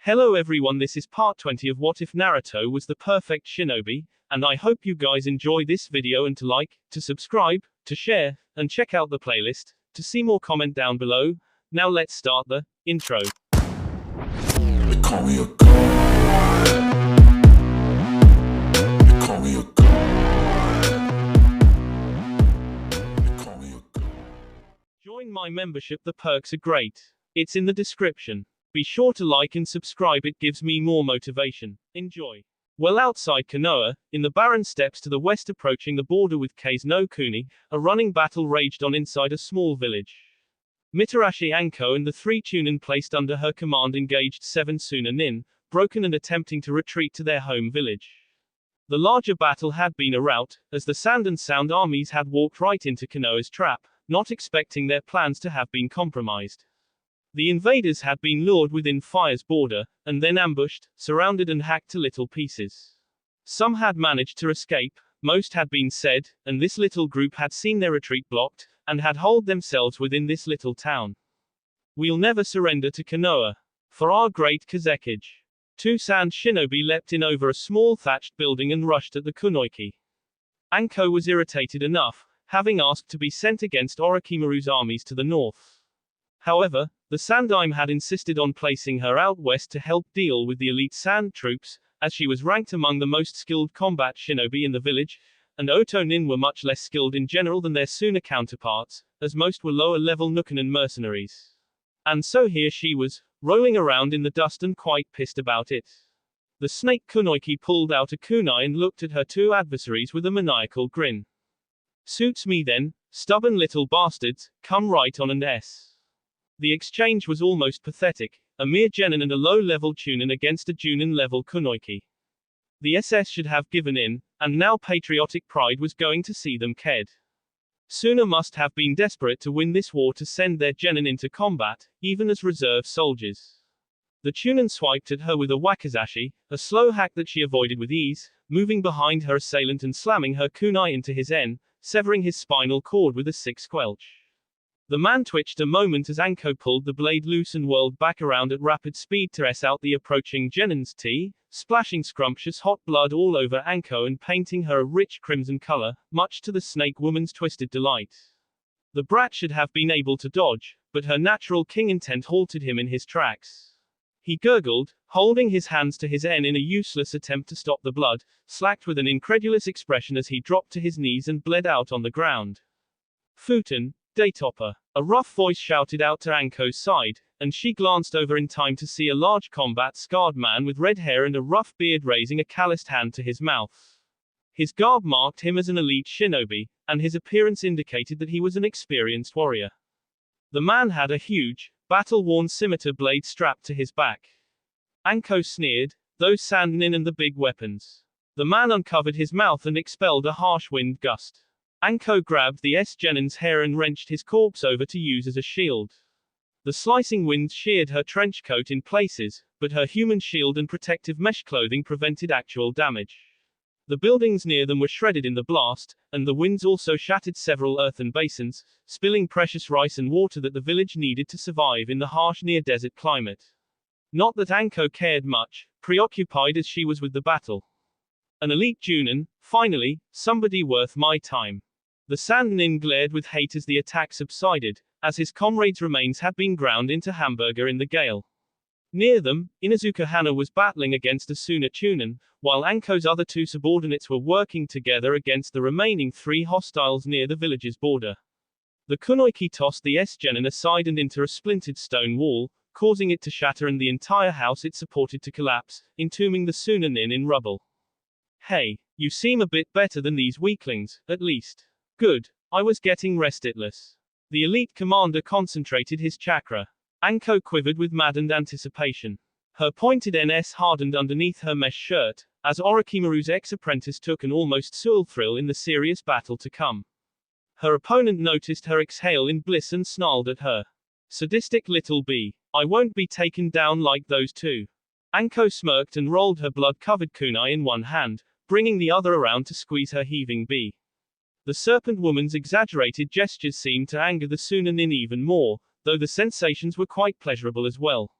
Hello everyone, this is part 20 of What If Naruto Was the Perfect Shinobi, and I hope you guys enjoy this video and to like, to subscribe, to share, and check out the playlist, to see more comment down below. Now let's start the intro. They call me a god. They call me a god. They call me a god. Join my membership, the perks are great. It's in the description. Be sure to like and subscribe, it gives me more motivation. Enjoy. Well, outside Konoha, in the barren steppes to the west approaching the border with Kase no Kuni, a running battle raged on inside a small village. Mitarashi Anko and the 3 Chunin placed under her command engaged 7 Sunanin, broken and attempting to retreat to their home village. The larger battle had been a rout, as the Sand and Sound armies had walked right into Konoha's trap, not expecting their plans to have been compromised. The invaders had been lured within Fire's border, and then ambushed, surrounded and hacked to little pieces. Some had managed to escape, most had been said, and this little group had seen their retreat blocked, and had holed themselves within this little town. We'll never surrender to Konoha. For our great Kazekage. 2 Sand Shinobi leapt in over a small thatched building and rushed at the Kunoiki. Anko was irritated enough, having asked to be sent against Orochimaru's armies to the north. However, the Sandaime had insisted on placing her out west to help deal with the elite Sand troops, as she was ranked among the most skilled combat shinobi in the village, and Otonin were much less skilled in general than their Suna counterparts, as most were lower-level Nukanon mercenaries. And so here she was, rolling around in the dust and quite pissed about it. The snake Kunoiki pulled out a kunai and looked at her 2 adversaries with a maniacal grin. Suits me then, stubborn little bastards, come right on and s. The exchange was almost pathetic, a mere genin and a low-level Chunin against a Junin-level Kunoiki. The SS should have given in, and now patriotic pride was going to see them ked. Suna must have been desperate to win this war to send their genin into combat, even as reserve soldiers. The Chunin swiped at her with a wakizashi, a slow hack that she avoided with ease, moving behind her assailant and slamming her kunai into his en, severing his spinal cord with a 6 squelch. The man twitched a moment as Anko pulled the blade loose and whirled back around at rapid speed to S out the approaching genin's tea, splashing scrumptious hot blood all over Anko and painting her a rich crimson color, much to the snake woman's twisted delight. The brat should have been able to dodge, but her natural king intent halted him in his tracks. He gurgled, holding his hands to his en in a useless attempt to stop the blood, slacked with an incredulous expression as he dropped to his knees and bled out on the ground. Futon, Daytopper. A rough voice shouted out to Anko's side, and she glanced over in time to see a large combat-scarred man with red hair and a rough beard raising a calloused hand to his mouth. His garb marked him as an elite shinobi, and his appearance indicated that he was an experienced warrior. The man had a huge, battle-worn scimitar blade strapped to his back. Anko sneered, "Those Sandanin and the big weapons." The man uncovered his mouth and expelled a harsh wind gust. Anko grabbed the genin's hair and wrenched his corpse over to use as a shield. The slicing winds sheared her trench coat in places, but her human shield and protective mesh clothing prevented actual damage. The buildings near them were shredded in the blast, and the winds also shattered several earthen basins, spilling precious rice and water that the village needed to survive in the harsh near-desert climate. Not that Anko cared much, preoccupied as she was with the battle. An elite Junin, finally, somebody worth my time. The Sandanin glared with hate as the attack subsided, as his comrades' remains had been ground into hamburger in the gale. Near them, Inuzuka Hana was battling against a Suna Chunin, while Anko's other 2 subordinates were working together against the remaining 3 hostiles near the village's border. The Kunoiki tossed the genin aside and into a splintered stone wall, causing it to shatter and the entire house it supported to collapse, entombing the Sunanin in rubble. Hey, you seem a bit better than these weaklings, at least. Good. I was getting restless. The elite commander concentrated his chakra. Anko quivered with maddened anticipation. Her pointed NS hardened underneath her mesh shirt, as Orochimaru's ex-apprentice took an almost soul thrill in the serious battle to come. Her opponent noticed her exhale in bliss and snarled at her. Sadistic little bee. I won't be taken down like those 2. Anko smirked and rolled her blood-covered kunai in one hand, bringing the other around to squeeze her heaving bee. The serpent woman's exaggerated gestures seemed to anger the Sunanin even more, though the sensations were quite pleasurable as well.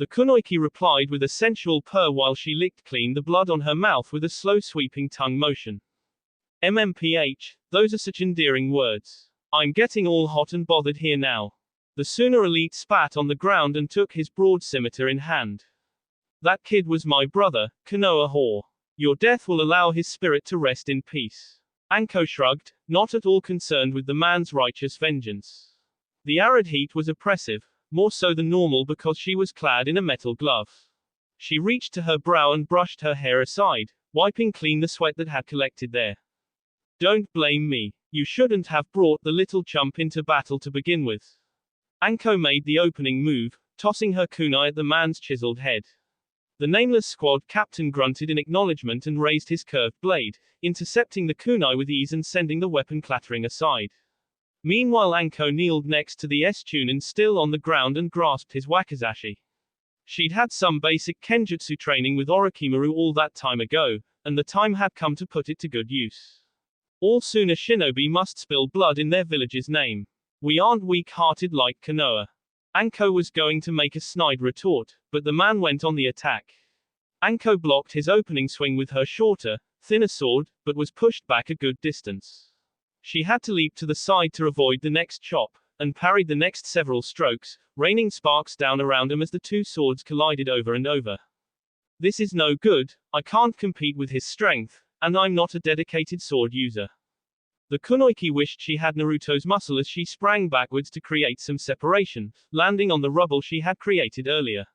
The kunoichi replied with a sensual purr while she licked clean the blood on her mouth with a slow sweeping tongue motion. MMPH, those are such endearing words. I'm getting all hot and bothered here now. The Sooner elite spat on the ground and took his broad scimitar in hand. That kid was my brother, Konoha whore. Your death will allow his spirit to rest in peace. Anko shrugged, not at all concerned with the man's righteous vengeance. The arid heat was oppressive, more so than normal because she was clad in a metal glove. She reached to her brow and brushed her hair aside, wiping clean the sweat that had collected there. Don't blame me. You shouldn't have brought the little chump into battle to begin with. Anko made the opening move, tossing her kunai at the man's chiseled head. The nameless squad captain grunted in acknowledgement and raised his curved blade, intercepting the kunai with ease and sending the weapon clattering aside. Meanwhile Anko kneeled next to the S-Chunin still on the ground and grasped his wakizashi. She'd had some basic kenjutsu training with Orochimaru all that time ago, and the time had come to put it to good use. All Sooner shinobi must spill blood in their village's name. We aren't weak-hearted like Konoha. Anko was going to make a snide retort, but the man went on the attack. Anko blocked his opening swing with her shorter, thinner sword, but was pushed back a good distance. She had to leap to the side to avoid the next chop, and parried the next several strokes, raining sparks down around him as the two swords collided over and over. This is no good, I can't compete with his strength, and I'm not a dedicated sword user. The kunoichi wished she had Naruto's muscle as she sprang backwards to create some separation, landing on the rubble she had created earlier.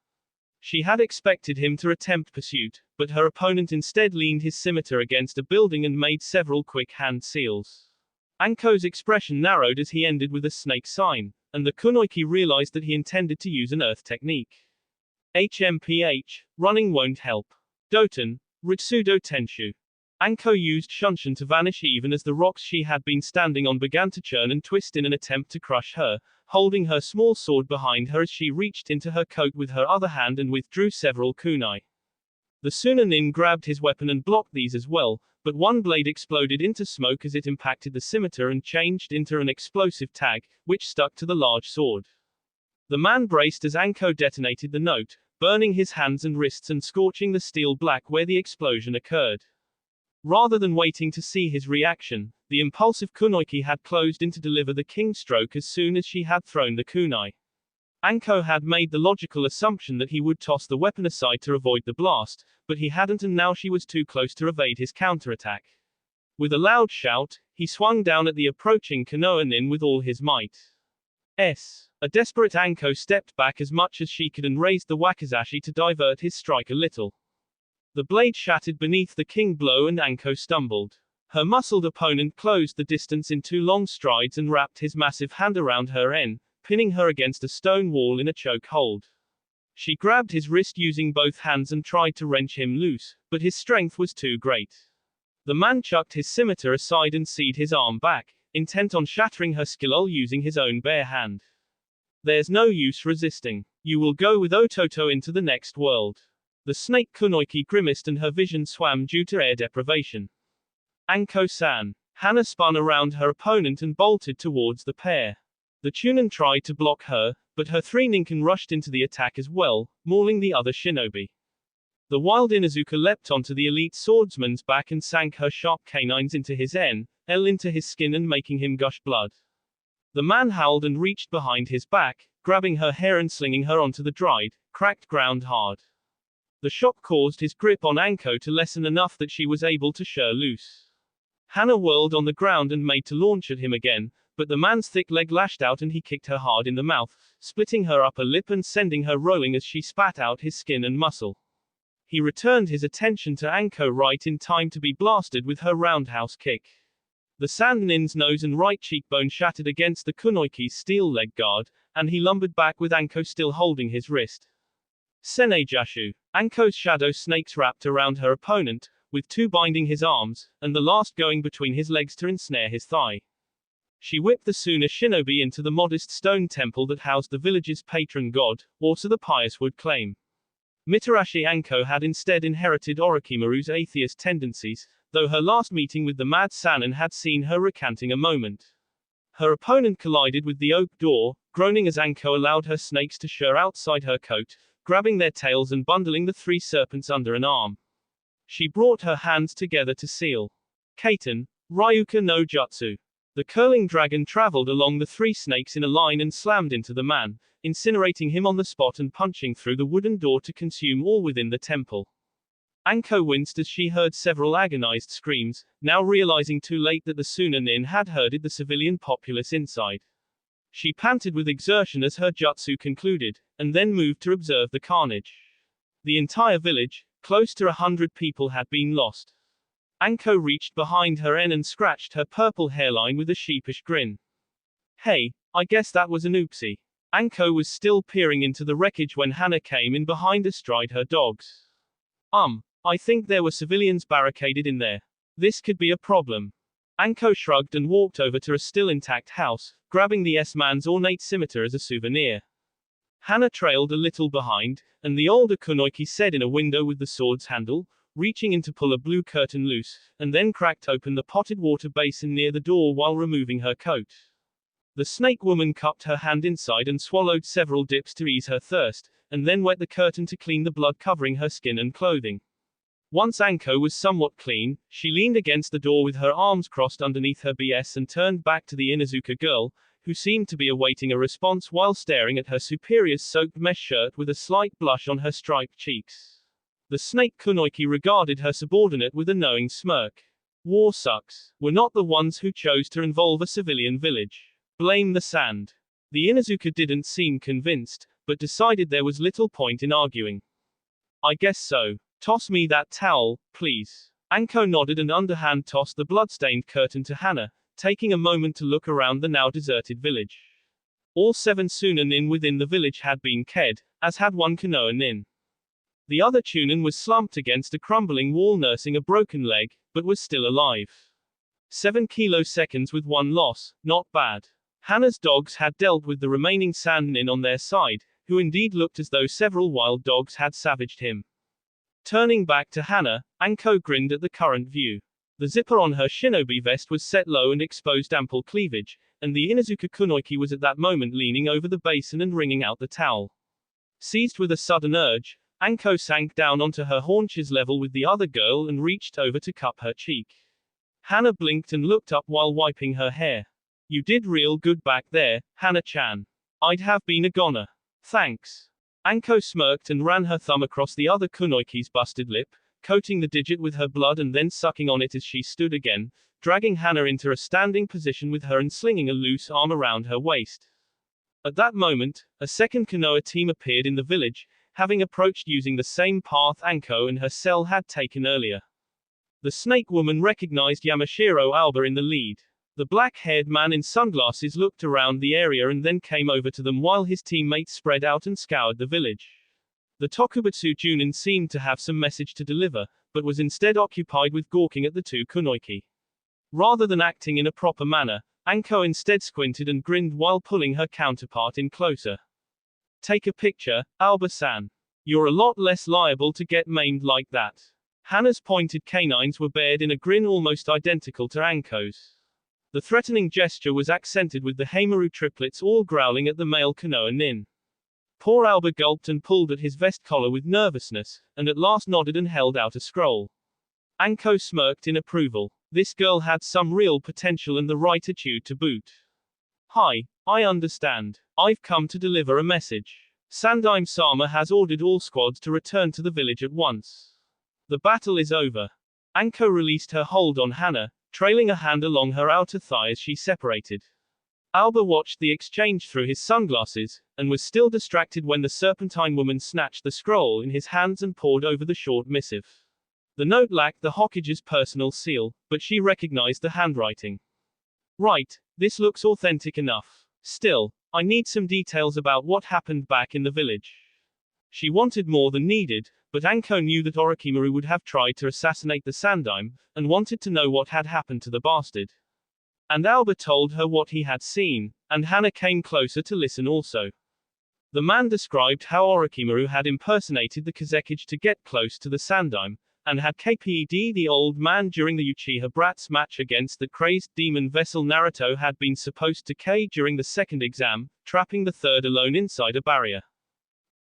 She had expected him to attempt pursuit, but her opponent instead leaned his scimitar against a building and made several quick hand seals. Anko's expression narrowed as he ended with a snake sign, and the kunoichi realized that he intended to use an earth technique. HMPH, running won't help. Doten, Ritsudo Tenshu. Anko used Shunshin to vanish even as the rocks she had been standing on began to churn and twist in an attempt to crush her, holding her small sword behind her as she reached into her coat with her other hand and withdrew several kunai. The Sooner nin grabbed his weapon and blocked these as well, but one blade exploded into smoke as it impacted the scimitar and changed into an explosive tag, which stuck to the large sword. The man braced as Anko detonated the note, burning his hands and wrists and scorching the steel black where the explosion occurred. Rather than waiting to see his reaction, the impulsive kunoichi had closed in to deliver the king stroke as soon as she had thrown the kunai. Anko had made the logical assumption that he would toss the weapon aside to avoid the blast, but he hadn't, and now she was too close to evade his counterattack. With a loud shout, he swung down at the approaching Konoha nin with all his might. A desperate Anko stepped back as much as she could and raised the wakizashi to divert his strike a little. The blade shattered beneath the king blow and Anko stumbled. Her muscled opponent closed the distance in 2 long strides and wrapped his massive hand around her pinning her against a stone wall in a choke hold. She grabbed his wrist using both hands and tried to wrench him loose, but his strength was too great. The man chucked his scimitar aside and seed his arm back, intent on shattering her skull using his own bare hand. There's no use resisting. You will go with Ototo into the next world. The snake kunoichi grimaced and her vision swam due to air deprivation. Anko-san. Hana spun around her opponent and bolted towards the pair. The Chunin tried to block her, but her 3 ninkin rushed into the attack as well, mauling the other shinobi. The wild Inuzuka leapt onto the elite swordsman's back and sank her sharp canines into his into his skin and making him gush blood. The man howled and reached behind his back, grabbing her hair and slinging her onto the dried, cracked ground hard. The shock caused his grip on Anko to lessen enough that she was able to shear loose. Hana whirled on the ground and made to launch at him again, but the man's thick leg lashed out and he kicked her hard in the mouth, splitting her upper lip and sending her rolling as she spat out his skin and muscle. He returned his attention to Anko right in time to be blasted with her roundhouse kick. The Sand Nin's nose and right cheekbone shattered against the kunoichi's steel leg guard, and he lumbered back with Anko still holding his wrist. Senejashu. Anko's shadow snakes wrapped around her opponent, with 2 binding his arms, and the last going between his legs to ensnare his thigh. She whipped the Sooner shinobi into the modest stone temple that housed the village's patron god, or so the pious would claim. Mitarashi Anko had instead inherited Orochimaru's atheist tendencies, though her last meeting with the mad Sannin had seen her recanting a moment. Her opponent collided with the oak door, groaning as Anko allowed her snakes to shear outside her coat, grabbing their tails and bundling the three serpents under an arm. She brought her hands together to seal. Kaiten, Ryuka no Jutsu. The curling dragon traveled along the three snakes in a line and slammed into the man, incinerating him on the spot and punching through the wooden door to consume all within the temple. Anko winced as she heard several agonized screams, now realizing too late that the Sunanin had herded the civilian populace inside. She panted with exertion as her jutsu concluded, and then moved to observe the carnage. The entire village, close to 100 people, had been lost. Anko reached behind her and scratched her purple hairline with a sheepish grin. Hey, I guess that was an oopsie. Anko was still peering into the wreckage when Hana came in behind astride her dogs. I think there were civilians barricaded in there. This could be a problem. Anko shrugged and walked over to a still intact house, grabbing the S-man's ornate scimitar as a souvenir. Hana trailed a little behind, and the older kunoichi said in a window with the sword's handle, reaching in to pull a blue curtain loose, and then cracked open the potted water basin near the door while removing her coat. The snake woman cupped her hand inside and swallowed several dips to ease her thirst, and then wet the curtain to clean the blood covering her skin and clothing. Once Anko was somewhat clean, she leaned against the door with her arms crossed underneath her BS and turned back to the Inuzuka girl, who seemed to be awaiting a response while staring at her superior's soaked mesh shirt with a slight blush on her striped cheeks. The snake kunoichi regarded her subordinate with a knowing smirk. War sucks. We're not the ones who chose to involve a civilian village. Blame the sand. The Inuzuka didn't seem convinced, but decided there was little point in arguing. I guess so. Toss me that towel, please. Anko nodded and underhand tossed the bloodstained curtain to Hana, taking a moment to look around the now deserted village. All 7 Sunanin within the village had been killed, as had one Konoha nin. The other Chunin was slumped against a crumbling wall nursing a broken leg, but was still alive. 7 kiloseconds with 1 loss, not bad. Hana's dogs had dealt with the remaining Sannin on their side, who indeed looked as though several wild dogs had savaged him. Turning back to Hana, Anko grinned at the current view. The zipper on her shinobi vest was set low and exposed ample cleavage, and the Inuzuka kunoichi was at that moment leaning over the basin and wringing out the towel. Seized with a sudden urge, Anko sank down onto her haunches level with the other girl and reached over to cup her cheek. Hana blinked and looked up while wiping her hair. You did real good back there, Hana-chan. I'd have been a goner. Thanks. Anko smirked and ran her thumb across the other kunoichi's busted lip, coating the digit with her blood and then sucking on it as she stood again, dragging Hana into a standing position with her and slinging a loose arm around her waist. At that moment, a second Konoha team appeared in the village, having approached using the same path Anko and her cell had taken earlier. The snake woman recognized Yamashiro Alba in the lead. The black-haired man in sunglasses looked around the area and then came over to them while his teammates spread out and scoured the village. The Tokubutsu Junin seemed to have some message to deliver, but was instead occupied with gawking at the 2 kunoichi. Rather than acting in a proper manner, Anko instead squinted and grinned while pulling her counterpart in closer. Take a picture, Alba-san. You're a lot less liable to get maimed like that. Hana's pointed canines were bared in a grin almost identical to Anko's. The threatening gesture was accented with the Heimaru triplets all growling at the male Konoha nin. Poor Alba gulped and pulled at his vest collar with nervousness, and at last nodded and held out a scroll. Anko smirked in approval. This girl had some real potential and the right attitude to boot. Hi, I understand. I've come to deliver a message. Sandaime-sama has ordered all squads to return to the village at once. The battle is over. Anko released her hold on Hana, trailing a hand along her outer thigh as she separated. Alba watched the exchange through his sunglasses, and was still distracted when the serpentine woman snatched the scroll in his hands and pored over the short missive. The note lacked the Hokage's personal seal, but she recognized the handwriting. Right, this looks authentic enough. Still, I need some details about what happened back in the village. She wanted more than needed, but Anko knew that Orochimaru would have tried to assassinate the Sandaime, and wanted to know what had happened to the bastard. And Alba told her what he had seen, and Hana came closer to listen also. The man described how Orochimaru had impersonated the Kazekage to get close to the Sandaime, and had KP'd the old man during the Uchiha Bratz match against the crazed demon vessel Naruto had been supposed to K during the second exam, trapping the third alone inside a barrier.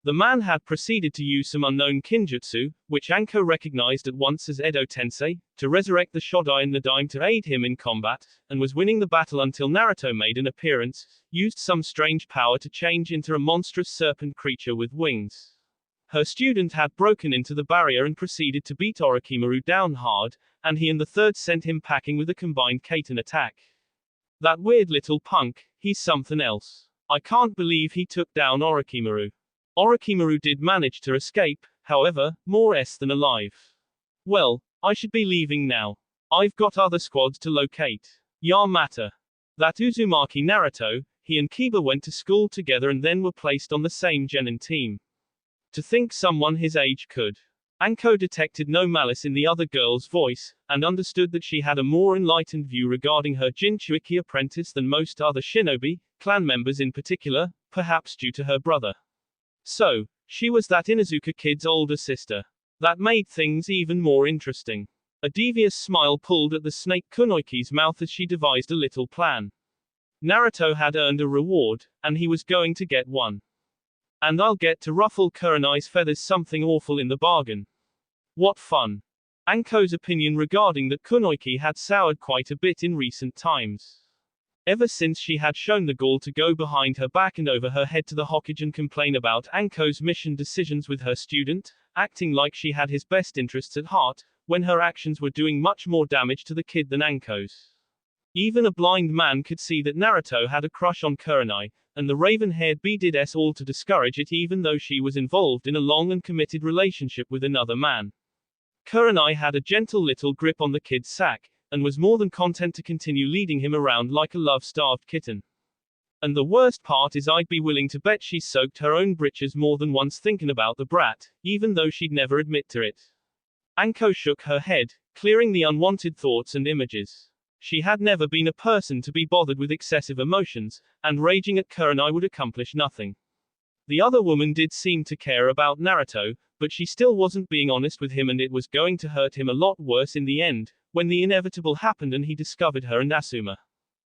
The man had proceeded to use some unknown kinjutsu, which Anko recognized at once as Edo Tensei, to resurrect the Shodai and Nadaime to aid him in combat, and was winning the battle until Naruto made an appearance, used some strange power to change into a monstrous serpent creature with wings. Her student had broken into the barrier and proceeded to beat Orochimaru down hard, and he and the third sent him packing with a combined Kaiten attack. That weird little punk, he's something else. I can't believe he took down Orochimaru. Orochimaru did manage to escape, however, more than alive. Well, I should be leaving now. I've got other squads to locate. Yamata. That Uzumaki Naruto, he and Kiba went to school together and then were placed on the same genin team. To think someone his age could. Anko detected no malice in the other girl's voice, and understood that she had a more enlightened view regarding her Jinchuiki apprentice than most other shinobi, clan members in particular, perhaps due to her brother. So, she was that Inuzuka kid's older sister. That made things even more interesting. A devious smile pulled at the snake Kunoichi's mouth as she devised a little plan. Naruto had earned a reward, and he was going to get one. And I'll get to ruffle Kurenai's feathers something awful in the bargain. What fun. Anko's opinion regarding that Kunoichi had soured quite a bit in recent times. Ever since she had shown the gall to go behind her back and over her head to the Hokage and complain about Anko's mission decisions with her student, acting like she had his best interests at heart, when her actions were doing much more damage to the kid than Anko's. Even a blind man could see that Naruto had a crush on Kurenai, and the raven-haired bee did all to discourage it even though she was involved in a long and committed relationship with another man. Kurenai had a gentle little grip on the kid's sack, and was more than content to continue leading him around like a love-starved kitten. And the worst part is I'd be willing to bet she soaked her own britches more than once thinking about the brat, even though she'd never admit to it. Anko shook her head, clearing the unwanted thoughts and images. She had never been a person to be bothered with excessive emotions, and raging at Kurenai would accomplish nothing. The other woman did seem to care about Naruto, but she still wasn't being honest with him, and it was going to hurt him a lot worse in the end, when the inevitable happened and he discovered her and Asuma.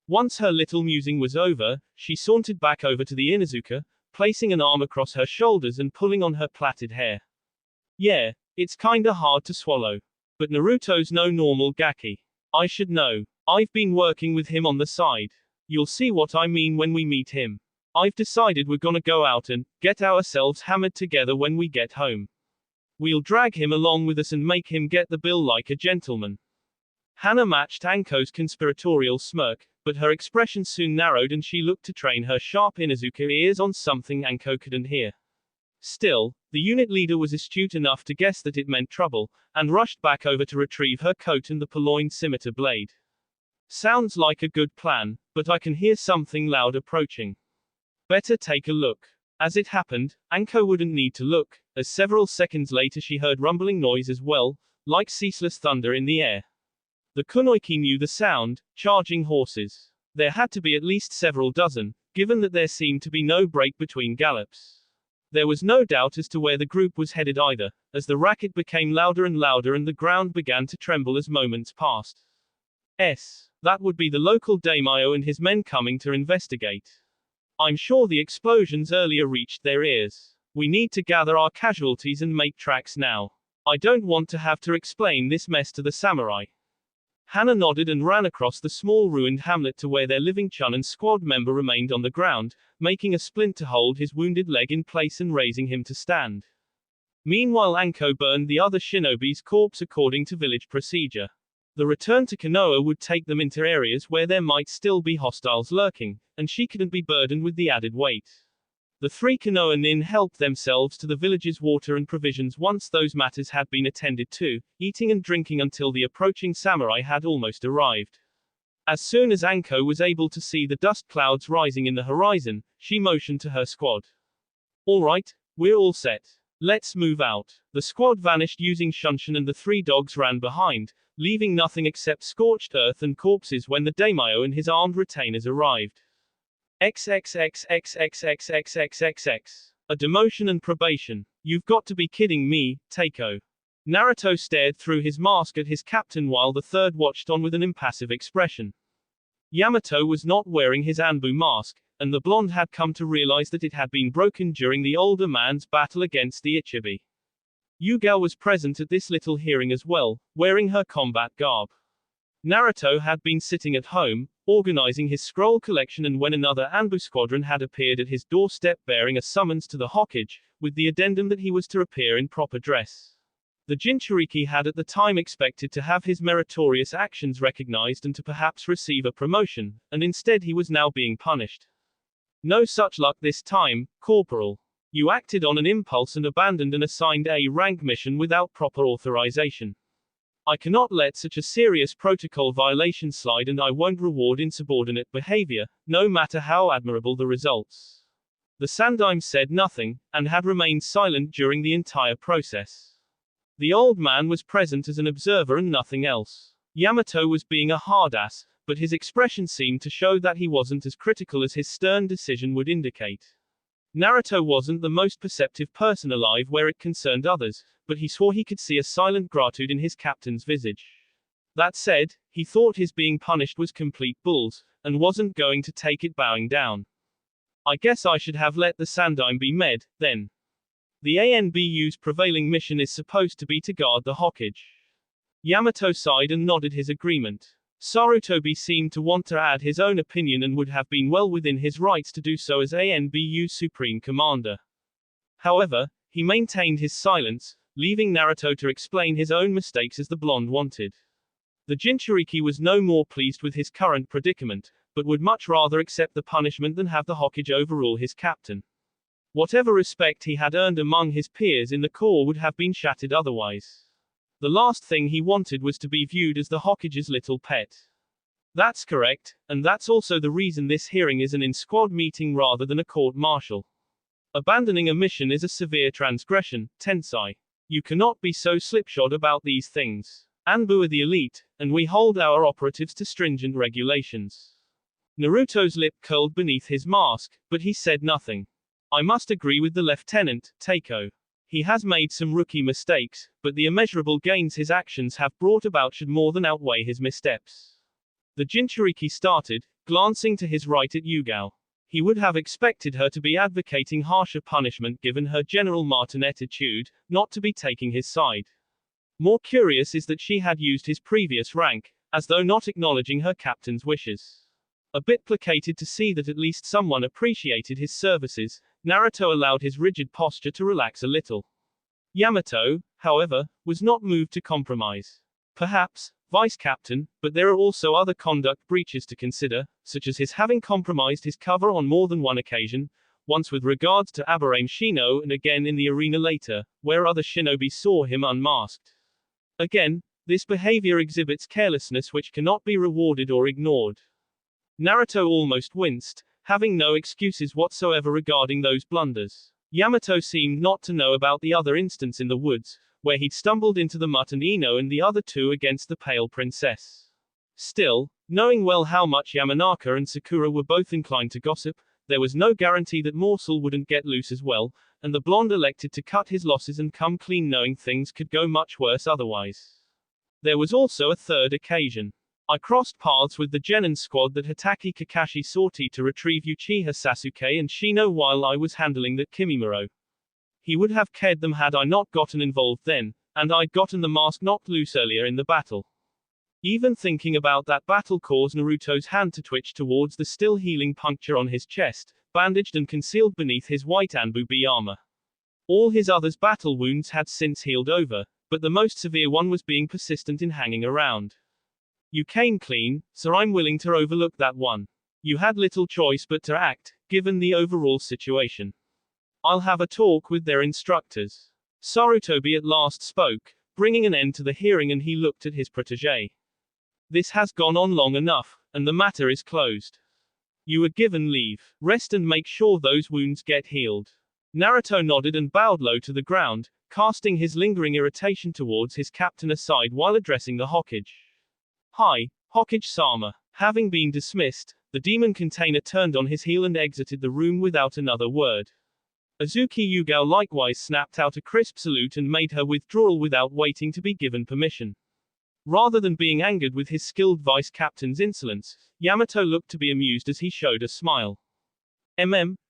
Once her little musing was over, she sauntered back over to the Inuzuka, placing an arm across her shoulders and pulling on her plaited hair. Yeah, it's kinda hard to swallow. But Naruto's no normal gaki. I should know. I've been working with him on the side. You'll see what I mean when we meet him. I've decided we're gonna go out and get ourselves hammered together when we get home. We'll drag him along with us and make him get the bill like a gentleman. Hana matched Anko's conspiratorial smirk, but her expression soon narrowed and she looked to train her sharp Inuzuka ears on something Anko couldn't hear. Still, the unit leader was astute enough to guess that it meant trouble, and rushed back over to retrieve her coat and the purloined scimitar blade. Sounds like a good plan, but I can hear something loud approaching. Better take a look. As it happened, Anko wouldn't need to look, as several seconds later she heard rumbling noise as well, like ceaseless thunder in the air. The Kunoichi knew the sound, charging horses. There had to be at least several dozen, given that there seemed to be no break between gallops. There was no doubt as to where the group was headed either, as the racket became louder and louder and the ground began to tremble as moments passed. That would be the local daimyo and his men coming to investigate. I'm sure the explosions earlier reached their ears. We need to gather our casualties and make tracks now. I don't want to have to explain this mess to the samurai. Hana nodded and ran across the small ruined hamlet to where their living Chun and squad member remained on the ground, making a splint to hold his wounded leg in place and raising him to stand. Meanwhile Anko burned the other shinobi's corpse according to village procedure. The return to Konoha would take them into areas where there might still be hostiles lurking, and she couldn't be burdened with the added weight. The three Konoha nin helped themselves to the village's water and provisions once those matters had been attended to, eating and drinking until the approaching samurai had almost arrived. As soon as Anko was able to see the dust clouds rising in the horizon, she motioned to her squad. Alright, we're all set. Let's move out. The squad vanished using Shunshin and the three dogs ran behind, leaving nothing except scorched earth and corpses when the daimyo and his armed retainers arrived. XXXXXXXXXX. A demotion and probation. You've got to be kidding me, Teiko. Naruto stared through his mask at his captain while the third watched on with an impassive expression. Yamato was not wearing his Anbu mask, and the blonde had come to realize that it had been broken during the older man's battle against the Ichibi. Yugao was present at this little hearing as well, wearing her combat garb. Naruto had been sitting at home, organizing his scroll collection, and when another Anbu squadron had appeared at his doorstep bearing a summons to the Hokage, with the addendum that he was to appear in proper dress. The Jinchuriki had at the time expected to have his meritorious actions recognized and to perhaps receive a promotion, and instead he was now being punished. No such luck this time, Corporal. You acted on an impulse and abandoned an assigned A-rank mission without proper authorization. I cannot let such a serious protocol violation slide, and I won't reward insubordinate behavior, no matter how admirable the results. The Sandaime said nothing, and had remained silent during the entire process. The old man was present as an observer and nothing else. Yamato was being a hardass, but his expression seemed to show that he wasn't as critical as his stern decision would indicate. Naruto wasn't the most perceptive person alive where it concerned others, but he swore he could see a silent gratitude in his captain's visage. That said, he thought his being punished was complete bulls, and wasn't going to take it bowing down. I guess I should have let the Sandaime be med, then. The ANBU's prevailing mission is supposed to be to guard the Hokage. Yamato sighed and nodded his agreement. Sarutobi seemed to want to add his own opinion and would have been well within his rights to do so as ANBU's supreme commander. However, he maintained his silence, leaving Naruto to explain his own mistakes as the blonde wanted. The Jinchuriki was no more pleased with his current predicament, but would much rather accept the punishment than have the Hokage overrule his captain. Whatever respect he had earned among his peers in the corps would have been shattered otherwise. The last thing he wanted was to be viewed as the Hokage's little pet. That's correct, and that's also the reason this hearing is an in-squad meeting rather than a court-martial. Abandoning a mission is a severe transgression, Tensai. You cannot be so slipshod about these things. Anbu are the elite, and we hold our operatives to stringent regulations. Naruto's lip curled beneath his mask, but he said nothing. I must agree with the lieutenant, Takeo. He has made some rookie mistakes, but the immeasurable gains his actions have brought about should more than outweigh his missteps. The Jinchuriki started, glancing to his right at Yugao. He would have expected her to be advocating harsher punishment given her General Martin attitude, not to be taking his side. More curious is that she had used his previous rank, as though not acknowledging her captain's wishes. A bit placated to see that at least someone appreciated his services, Naruto allowed his rigid posture to relax a little. Yamato, however, was not moved to compromise. Perhaps, vice captain, but there are also other conduct breaches to consider, such as his having compromised his cover on more than one occasion, once with regards to Aburame Shino and again in the arena later, where other shinobi saw him unmasked. Again, this behavior exhibits carelessness which cannot be rewarded or ignored. Naruto almost winced, having no excuses whatsoever regarding those blunders. Yamato seemed not to know about the other instance in the woods, where he'd stumbled into the mutt and Ino and the other two against the pale princess. Still, knowing well how much Yamanaka and Sakura were both inclined to gossip, there was no guarantee that Morsel wouldn't get loose as well, and the blonde elected to cut his losses and come clean knowing things could go much worse otherwise. There was also a third occasion. I crossed paths with the Genin squad that Hatake Kakashi sortie to retrieve Uchiha Sasuke and Shino while I was handling that Kimimaro. He would have cared them had I not gotten involved then, and I'd gotten the mask knocked loose earlier in the battle. Even thinking about that battle caused Naruto's hand to twitch towards the still healing puncture on his chest, bandaged and concealed beneath his white Anbu armor. All his other's battle wounds had since healed over, but the most severe one was being persistent in hanging around. You came clean, so I'm willing to overlook that one. You had little choice but to act, given the overall situation. I'll have a talk with their instructors. Sarutobi at last spoke, bringing an end to the hearing, and he looked at his protégé. This has gone on long enough, and the matter is closed. You were given leave. Rest and make sure those wounds get healed. Naruto nodded and bowed low to the ground, casting his lingering irritation towards his captain aside while addressing the Hokage. Hi, Hokage-sama. Having been dismissed, the demon container turned on his heel and exited the room without another word. Azuki Yugao likewise snapped out a crisp salute and made her withdrawal without waiting to be given permission. Rather than being angered with his skilled vice captain's insolence, Yamato looked to be amused as he showed a smile.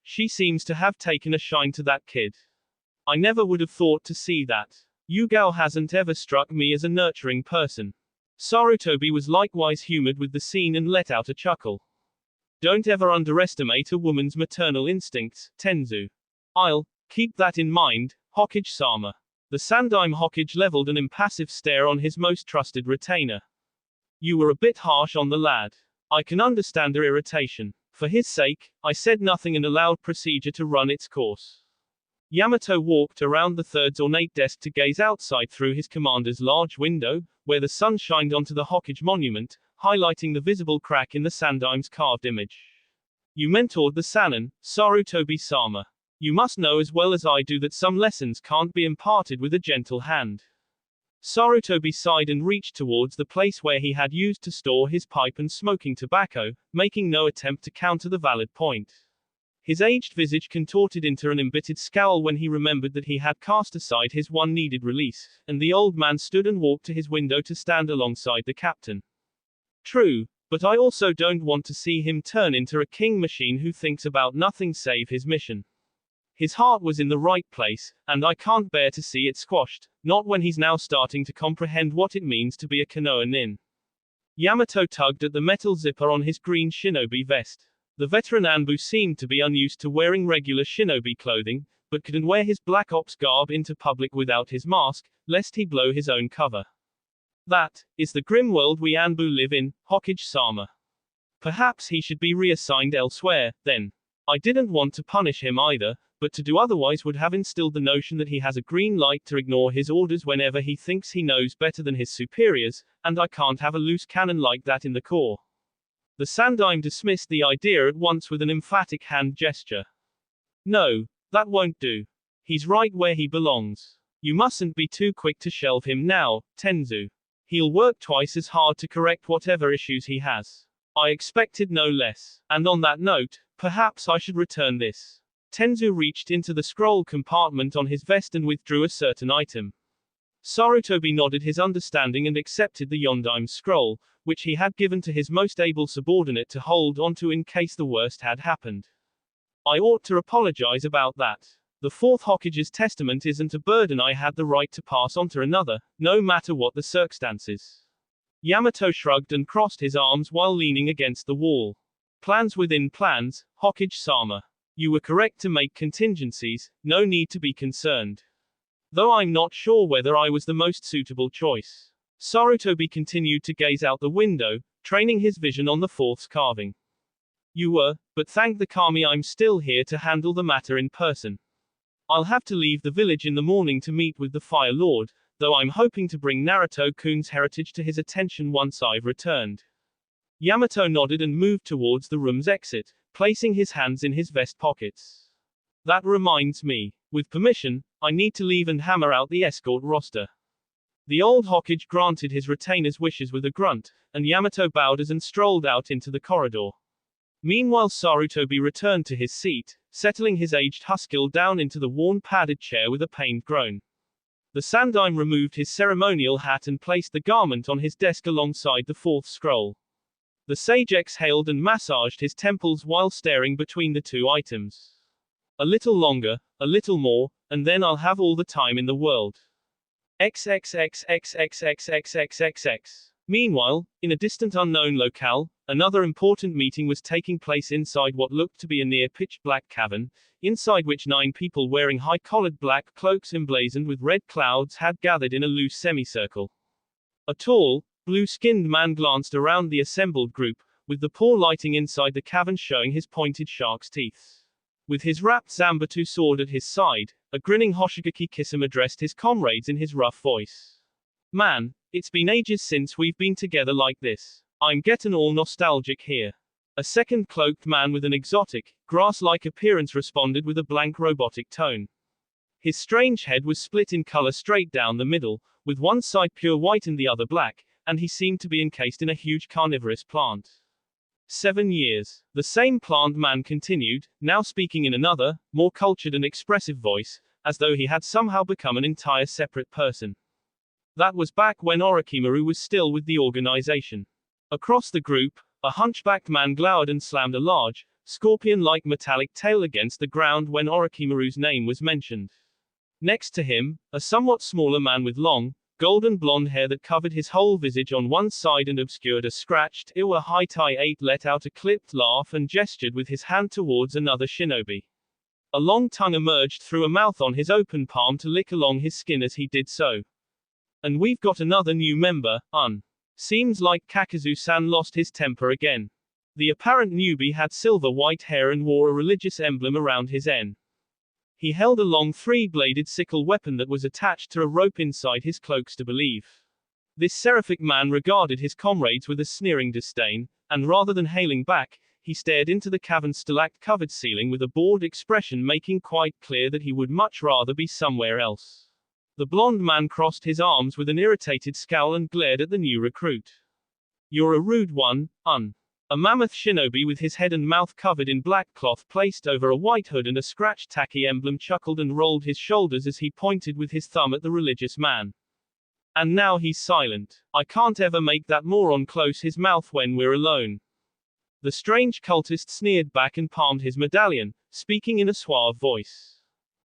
She seems to have taken a shine to that kid. I never would have thought to see that. Yugao hasn't ever struck me as a nurturing person. Sarutobi was likewise humored with the scene and let out a chuckle. Don't ever underestimate a woman's maternal instincts, Tenzu. I'll keep that in mind, Hokage-sama. The Sandaime Hokage leveled an impassive stare on his most trusted retainer. You were a bit harsh on the lad. I can understand her irritation. For his sake, I said nothing and allowed procedure to run its course. Yamato walked around the third's ornate desk to gaze outside through his commander's large window, where the sun shined onto the Hokage monument, highlighting the visible crack in the Sandaime's carved image. You mentored the Sannin, Sarutobi-sama. You must know as well as I do that some lessons can't be imparted with a gentle hand. Sarutobi sighed and reached towards the place where he had used to store his pipe and smoking tobacco, making no attempt to counter the valid point. His aged visage contorted into an embittered scowl when he remembered that he had cast aside his one needed release, and the old man stood and walked to his window to stand alongside the captain. True, but I also don't want to see him turn into a king machine who thinks about nothing save his mission. His heart was in the right place, and I can't bear to see it squashed, not when he's now starting to comprehend what it means to be a Konoha nin. Yamato tugged at the metal zipper on his green shinobi vest. The veteran Anbu seemed to be unused to wearing regular shinobi clothing, but couldn't wear his black ops garb into public without his mask, lest he blow his own cover. That is the grim world we Anbu live in, Hokage-sama. Perhaps he should be reassigned elsewhere, then. I didn't want to punish him either, but to do otherwise would have instilled the notion that he has a green light to ignore his orders whenever he thinks he knows better than his superiors, and I can't have a loose cannon like that in the Corps. The Sandaime dismissed the idea at once with an emphatic hand gesture. No, that won't do. He's right where he belongs. You mustn't be too quick to shelve him now, Tenzu. He'll work twice as hard to correct whatever issues he has. I expected no less. And on that note, perhaps I should return this. Tenzu reached into the scroll compartment on his vest and withdrew a certain item. Sarutobi nodded his understanding and accepted the Yondaime's scroll, which he had given to his most able subordinate to hold onto in case the worst had happened. I ought to apologize about that. The fourth Hokage's testament isn't a burden I had the right to pass on to another, no matter what the circumstances. Yamato shrugged and crossed his arms while leaning against the wall. Plans within plans, Hokage-sama. You were correct to make contingencies, no need to be concerned. Though I'm not sure whether I was the most suitable choice. Sarutobi continued to gaze out the window, training his vision on the fourth's carving. You were, but thank the kami I'm still here to handle the matter in person. I'll have to leave the village in the morning to meet with the Fire Lord, though I'm hoping to bring Naruto-kun's heritage to his attention once I've returned. Yamato nodded and moved towards the room's exit, placing his hands in his vest pockets. That reminds me. With permission, I need to leave and hammer out the escort roster. The old Hokage granted his retainer's wishes with a grunt, and Yamato bowed as and strolled out into the corridor. Meanwhile Sarutobi returned to his seat, settling his aged huskill down into the worn padded chair with a pained groan. The Sandaime removed his ceremonial hat and placed the garment on his desk alongside the fourth scroll. The sage exhaled and massaged his temples while staring between the two items. A little longer, a little more, and then I'll have all the time in the world. XXXXXXXXXX. Meanwhile, in a distant unknown locale, another important meeting was taking place inside what looked to be a near pitch black cavern, inside which 9 people wearing high-collared black cloaks emblazoned with red clouds had gathered in a loose semicircle. A tall, blue-skinned man glanced around the assembled group, with the poor lighting inside the cavern showing his pointed shark's teeth. With his wrapped Zanbatsu sword at his side, a grinning Hoshigaki Kisame addressed his comrades in his rough voice. Man, it's been ages since we've been together like this. I'm getting all nostalgic here. A second cloaked man with an exotic, grass-like appearance responded with a blank robotic tone. His strange head was split in color straight down the middle, with one side pure white and the other black, and he seemed to be encased in a huge carnivorous plant. 7 years. The same plant man continued, now speaking in another, more cultured and expressive voice, as though he had somehow become an entire separate person. That was back when Orochimaru was still with the organization. Across the group, a hunchbacked man glowered and slammed a large, scorpion-like metallic tail against the ground when Orochimaru's name was mentioned. Next to him, a somewhat smaller man with long, golden blonde hair that covered his whole visage on one side and obscured a scratched, Iwa Haitai 8 let out a clipped laugh and gestured with his hand towards another shinobi. A long tongue emerged through a mouth on his open palm to lick along his skin as he did so. And we've got another new member, Seems like Kakazu-san lost his temper again. The apparent newbie had silver-white hair and wore a religious emblem around his n. He held a long three-bladed sickle weapon that was attached to a rope inside his cloaks to believe. This seraphic man regarded his comrades with a sneering disdain, and rather than hailing back, he stared into the cavern's stalactite-covered ceiling with a bored expression, making quite clear that he would much rather be somewhere else. The blonde man crossed his arms with an irritated scowl and glared at the new recruit. "You're a rude one, A mammoth shinobi with his head and mouth covered in black cloth placed over a white hood and a scratched tacky emblem chuckled and rolled his shoulders as he pointed with his thumb at the religious man. "And now he's silent. I can't ever make that moron close his mouth when we're alone." The strange cultist sneered back and palmed his medallion, speaking in a suave voice.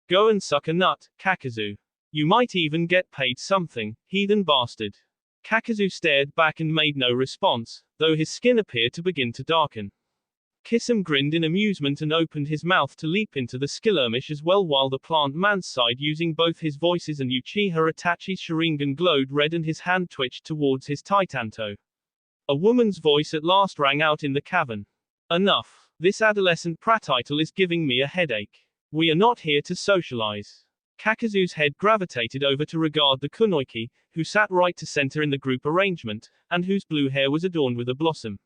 "Go and suck a nut, Kakazu. You might even get paid something, heathen bastard." Kakazu stared back and made no response, though his skin appeared to begin to darken. Kisame grinned in amusement and opened his mouth to leap into the skirmish as well, while the plant man sighed using both his voices, and Uchiha Itachi's Sharingan glowed red and his hand twitched towards his Titanto. A woman's voice at last rang out in the cavern. "Enough. This adolescent pratittle is giving me a headache. We are not here to socialize." Kakazu's head gravitated over to regard the kunoichi, who sat right to center in the group arrangement, and whose blue hair was adorned with a blossom.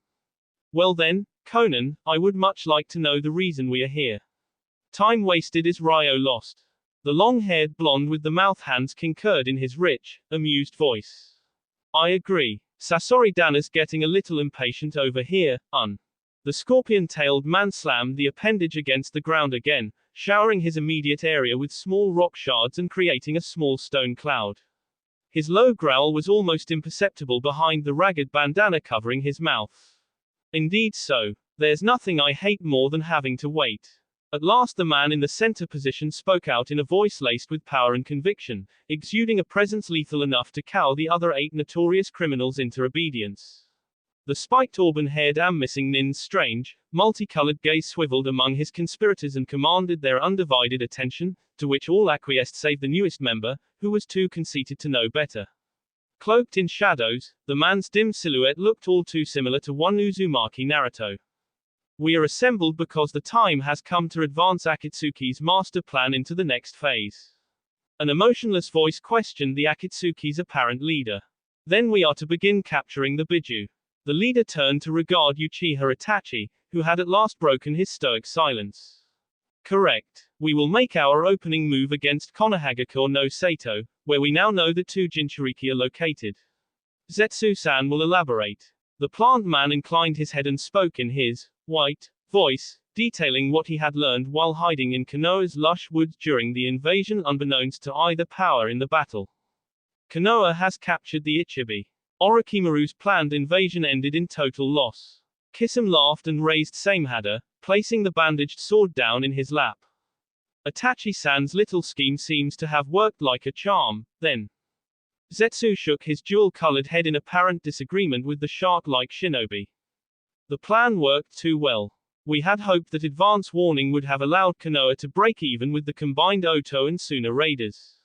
"Well then, Conan, I would much like to know the reason we are here. Time wasted is Ryo lost." The long-haired blonde with the mouth hands concurred in his rich, amused voice. "I agree. Sasori Dana's getting a little impatient over here, The scorpion-tailed man slammed the appendage against the ground again, showering his immediate area with small rock shards and creating a small stone cloud. His low growl was almost imperceptible behind the ragged bandana covering his mouth. "Indeed so. There's nothing I hate more than having to wait." At last the man in the center position spoke out in a voice laced with power and conviction, exuding a presence lethal enough to cow the other 8 notorious criminals into obedience. The spiked auburn-haired missing nin's strange, multicolored gaze swiveled among his conspirators and commanded their undivided attention, to which all acquiesced save the newest member, who was too conceited to know better. Cloaked in shadows, the man's dim silhouette looked all too similar to one Uzumaki Naruto. "We are assembled because the time has come to advance Akatsuki's master plan into the next phase." An emotionless voice questioned the Akatsuki's apparent leader. "Then we are to begin capturing the Biju." The leader turned to regard Uchiha Itachi, who had at last broken his stoic silence. "Correct. We will make our opening move against Konohagakure no Sato, where we now know the 2 Jinchuriki are located. Zetsu-san will elaborate." The plant man inclined his head and spoke in his white voice, detailing what he had learned while hiding in Konoha's lush woods during the invasion unbeknownst to either power in the battle. "Konoha has captured the Ichibi. Orochimaru's planned invasion ended in total loss." Kisame laughed and raised Samehada, placing the bandaged sword down in his lap. "Itachi-san's little scheme seems to have worked like a charm, then." Zetsu shook his jewel-colored head in apparent disagreement with the shark-like shinobi. "The plan worked too well. We had hoped that advance warning would have allowed Konoha to break even with the combined Oto and Suna raiders."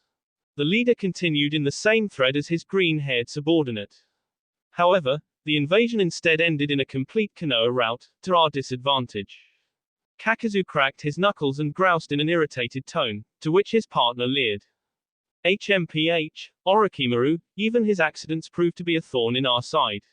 The leader continued in the same thread as his green-haired subordinate. "However, the invasion instead ended in a complete Konoha rout, to our disadvantage." Kakazu cracked his knuckles and groused in an irritated tone, to which his partner leered. "HMPH, Orochimaru, even his accidents proved to be a thorn in our side."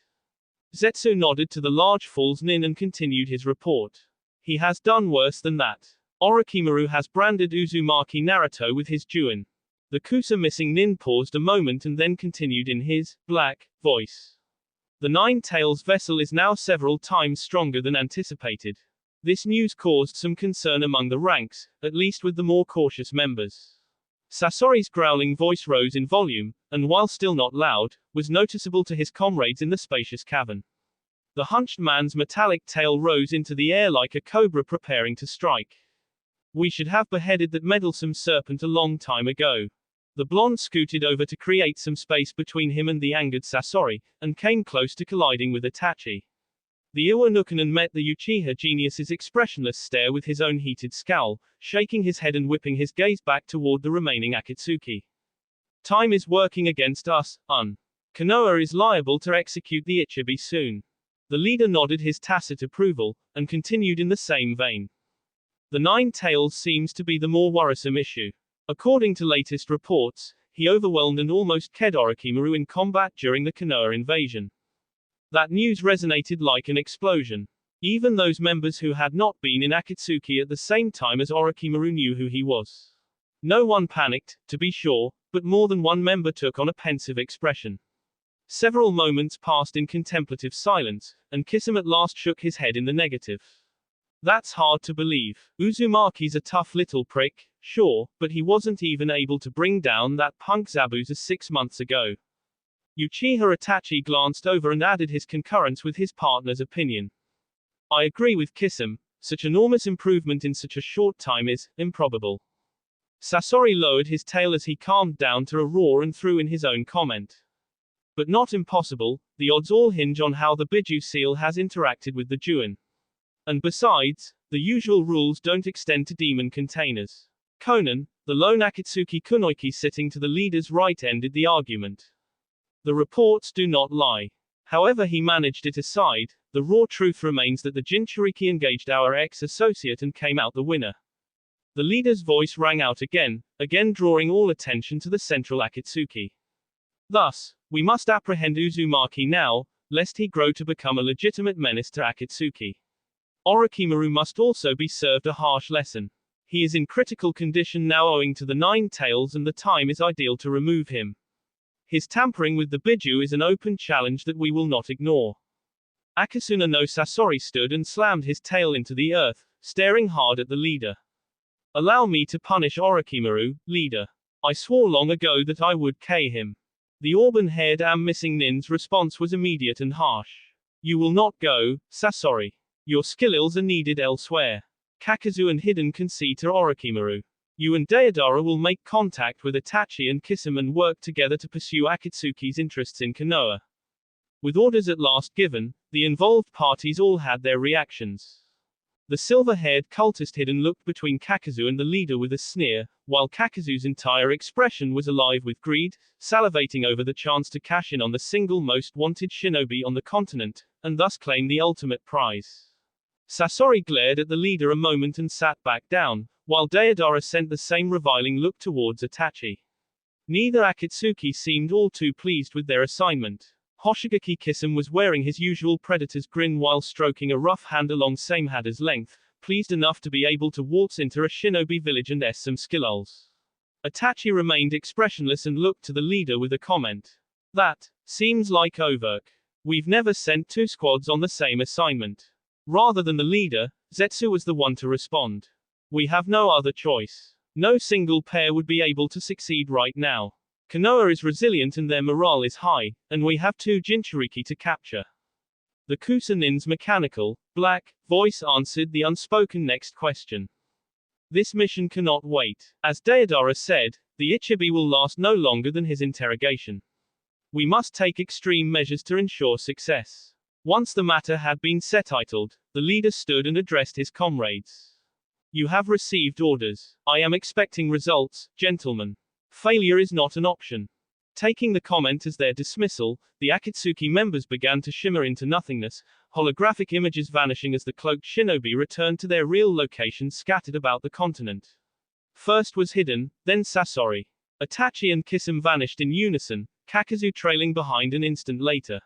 Zetsu nodded to the large Falls Nin and continued his report. "He has done worse than that. Orochimaru has branded Uzumaki Naruto with his Juin." The Kusa missing nin paused a moment and then continued in his black voice. "The Nine Tails vessel is now several times stronger than anticipated. This news caused some concern among the ranks, at least with the more cautious members." Sasori's growling voice rose in volume, and while still not loud, was noticeable to his comrades in the spacious cavern. The hunched man's metallic tail rose into the air like a cobra preparing to strike. We should have beheaded that meddlesome serpent a long time ago. The blonde scooted over to create some space between him and the angered Sasori, and came close to colliding with Itachi. The Iwanukanen met the Uchiha genius's expressionless stare with his own heated scowl, shaking his head and whipping his gaze back toward the remaining Akatsuki. Time is working against us, Konoha is liable to execute the Ichibi soon. The leader nodded his tacit approval, and continued in the same vein. The Nine Tails seems to be the more worrisome issue. According to latest reports, he overwhelmed and almost killed Orochimaru in combat during the Konoha invasion. That news resonated like an explosion. Even those members who had not been in Akatsuki at the same time as Orochimaru knew who he was. No one panicked, to be sure, but more than one member took on a pensive expression. Several moments passed in contemplative silence, and Kisame at last shook his head in the negative. That's hard to believe. Uzumaki's a tough little prick, sure, but he wasn't even able to bring down that punk Zabuza 6 months ago. Uchiha Itachi glanced over and added his concurrence with his partner's opinion. I agree with Kisame, such enormous improvement in such a short time is improbable. Sasori lowered his tail as he calmed down to a roar and threw in his own comment. But not impossible, the odds all hinge on how the Biju seal has interacted with the Juin. And besides, the usual rules don't extend to demon containers. Konan, the lone Akatsuki kunoichi sitting to the leader's right, ended the argument. The reports do not lie. However he managed it aside, the raw truth remains that the Jinchuriki engaged our ex-associate and came out the winner. The leader's voice rang out again drawing all attention to the central Akatsuki. Thus, we must apprehend Uzumaki now, lest he grow to become a legitimate menace to Akatsuki. Orochimaru must also be served a harsh lesson. He is in critical condition now owing to the Nine Tails, and the time is ideal to remove him. His tampering with the Biju is an open challenge that we will not ignore. Akasuna no Sasori stood and slammed his tail into the earth, staring hard at the leader. Allow me to punish Orochimaru, leader. I swore long ago that I would kill him. The auburn-haired missing nin's response was immediate and harsh. You will not go, Sasori. Your skills are needed elsewhere. Kakazu and Hiden concede to Orochimaru. You and Deidara will make contact with Itachi and Kisame and work together to pursue Akatsuki's interests in Konoha. With orders at last given, the involved parties all had their reactions. The silver-haired cultist Hiden looked between Kakazu and the leader with a sneer, while Kakazu's entire expression was alive with greed, salivating over the chance to cash in on the single most wanted shinobi on the continent, and thus claim the ultimate prize. Sasori glared at the leader a moment and sat back down, while Deidara sent the same reviling look towards Itachi. Neither Akatsuki seemed all too pleased with their assignment. Hoshigaki Kisame was wearing his usual predator's grin while stroking a rough hand along Samehada's length, pleased enough to be able to waltz into a shinobi village and some skills. Itachi remained expressionless and looked to the leader with a comment. That seems like overwork. We've never sent 2 squads on the same assignment. Rather than the leader, Zetsu was the one to respond. We have no other choice. No single pair would be able to succeed right now. Konoha is resilient and their morale is high, and we have 2 Jinchuriki to capture. The Kusanin's mechanical, black, voice answered the unspoken next question. This mission cannot wait. As Deidara said, the Ichibi will last no longer than his interrogation. We must take extreme measures to ensure success. Once the matter had been settled, the leader stood and addressed his comrades. You have received orders. I am expecting results, gentlemen. Failure is not an option. Taking the comment as their dismissal, the Akatsuki members began to shimmer into nothingness, holographic images vanishing as the cloaked shinobi returned to their real locations scattered about the continent. First was Hiden, then Sasori. Itachi and Kisame vanished in unison, Kakazu trailing behind an instant later.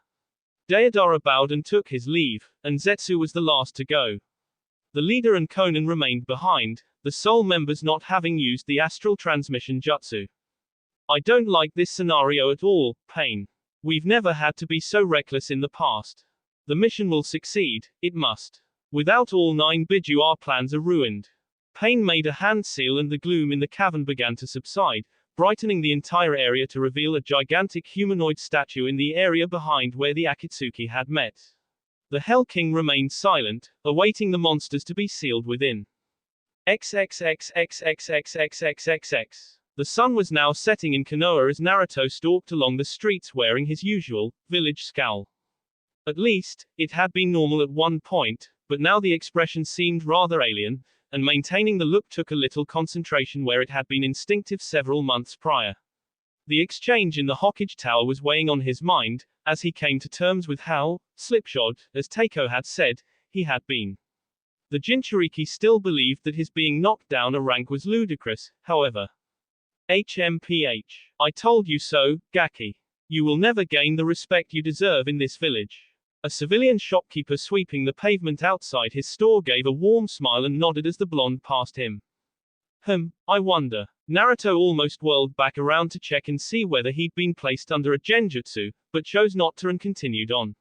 Deidara bowed and took his leave, and Zetsu was the last to go. The leader and Konan remained behind, the sole members not having used the astral transmission jutsu. I don't like this scenario at all, Pain. We've never had to be so reckless in the past. The mission will succeed, it must. Without all 9 Biju our plans are ruined. Pain made a hand seal and the gloom in the cavern began to subside, brightening the entire area to reveal a gigantic humanoid statue in the area behind where the Akatsuki had met. The Hell King remained silent, awaiting the monsters to be sealed within. XXXXXXXXXX. The sun was now setting in Konoha as Naruto stalked along the streets wearing his usual, village scowl. At least, it had been normal at one point, but now the expression seemed rather alien, and maintaining the look took a little concentration where it had been instinctive several months prior. The exchange in the Hokage Tower was weighing on his mind, as he came to terms with how, slipshod, as Teiko had said, he had been. The Jinchuriki still believed that his being knocked down a rank was ludicrous, however. HMPH. I told you so, Gaki. You will never gain the respect you deserve in this village. A civilian shopkeeper sweeping the pavement outside his store gave a warm smile and nodded as the blonde passed him. I wonder. Naruto almost whirled back around to check and see whether he'd been placed under a genjutsu, but chose not to and continued on.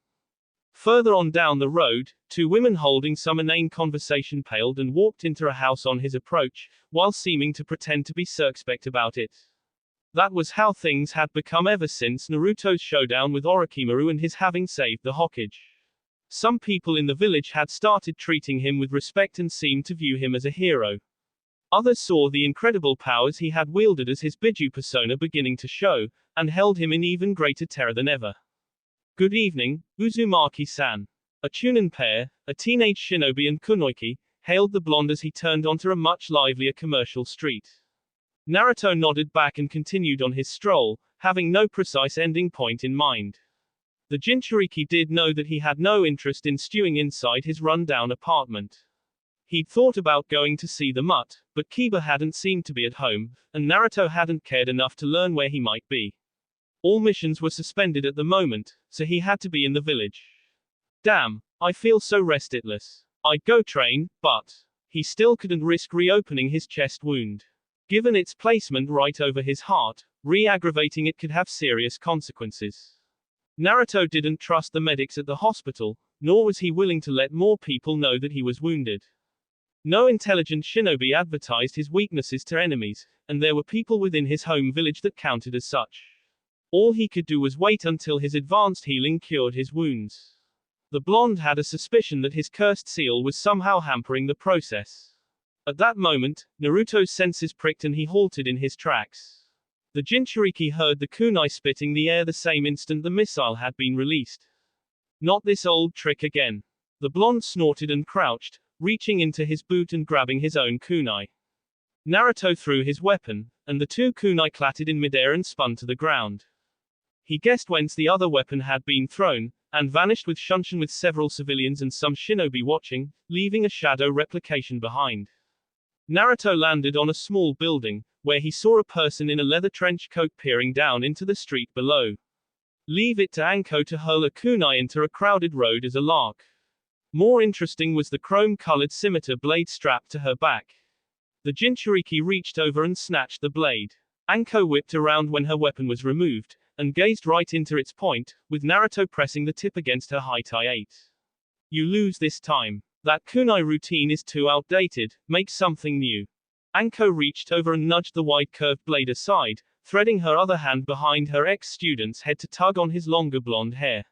Further on down the road, two women holding some inane conversation paled and walked into a house on his approach, while seeming to pretend to be circumspect about it. That was how things had become ever since Naruto's showdown with Orochimaru and his having saved the Hokage. Some people in the village had started treating him with respect and seemed to view him as a hero. Others saw the incredible powers he had wielded as his Biju persona beginning to show, and held him in even greater terror than ever. Good evening, Uzumaki-san. A Chunin pair, a teenage shinobi and kunoichi, hailed the blonde as he turned onto a much livelier commercial street. Naruto nodded back and continued on his stroll, having no precise ending point in mind. The Jinchuriki did know that he had no interest in stewing inside his run-down apartment. He'd thought about going to see the mutt, but Kiba hadn't seemed to be at home, and Naruto hadn't cared enough to learn where he might be. All missions were suspended at the moment, so he had to be in the village. Damn, I feel so restless. I'd go train, but he still couldn't risk reopening his chest wound. Given its placement right over his heart, re-aggravating it could have serious consequences. Naruto didn't trust the medics at the hospital, nor was he willing to let more people know that he was wounded. No intelligent shinobi advertised his weaknesses to enemies, and there were people within his home village that counted as such. All he could do was wait until his advanced healing cured his wounds. The blonde had a suspicion that his cursed seal was somehow hampering the process. At that moment, Naruto's senses pricked and he halted in his tracks. The Jinchuriki heard the kunai spitting the air the same instant the missile had been released. Not this old trick again. The blonde snorted and crouched, reaching into his boot and grabbing his own kunai. Naruto threw his weapon, and the two kunai clattered in midair and spun to the ground. He guessed whence the other weapon had been thrown, and vanished with Shunshin with several civilians and some shinobi watching, leaving a shadow replication behind. Naruto landed on a small building, where he saw a person in a leather trench coat peering down into the street below. Leave it to Anko to hurl a kunai into a crowded road as a lark. More interesting was the chrome-colored scimitar blade strapped to her back. The Jinchuriki reached over and snatched the blade. Anko whipped around when her weapon was removed, and gazed right into its point, with Naruto pressing the tip against her high-tie 8. You lose this time. That kunai routine is too outdated, make something new. Anko reached over and nudged the wide-curved blade aside, threading her other hand behind her ex-student's head to tug on his longer blonde hair.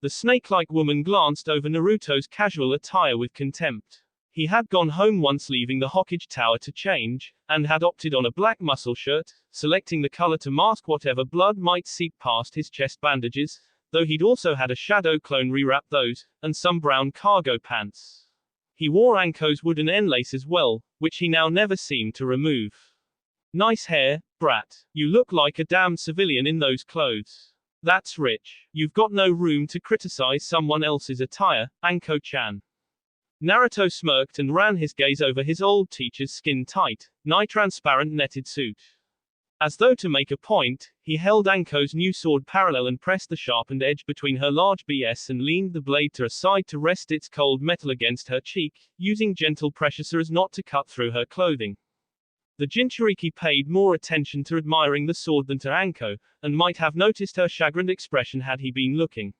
The snake-like woman glanced over Naruto's casual attire with contempt. He had gone home once leaving the Hokage Tower to change, and had opted on a black muscle shirt, selecting the color to mask whatever blood might seep past his chest bandages, though he'd also had a shadow clone rewrap those, and some brown cargo pants. He wore Anko's wooden N-lace as well, which he now never seemed to remove. Nice hair, brat. You look like a damn civilian in those clothes. That's rich. You've got no room to criticize someone else's attire, Anko-chan. Naruto smirked and ran his gaze over his old teacher's skin-tight, nigh-transparent netted suit. As though to make a point, he held Anko's new sword parallel and pressed the sharpened edge between her large BS and leaned the blade to a side to rest its cold metal against her cheek, using gentle pressure so as not to cut through her clothing. The Jinchuriki paid more attention to admiring the sword than to Anko, and might have noticed her chagrined expression had he been looking.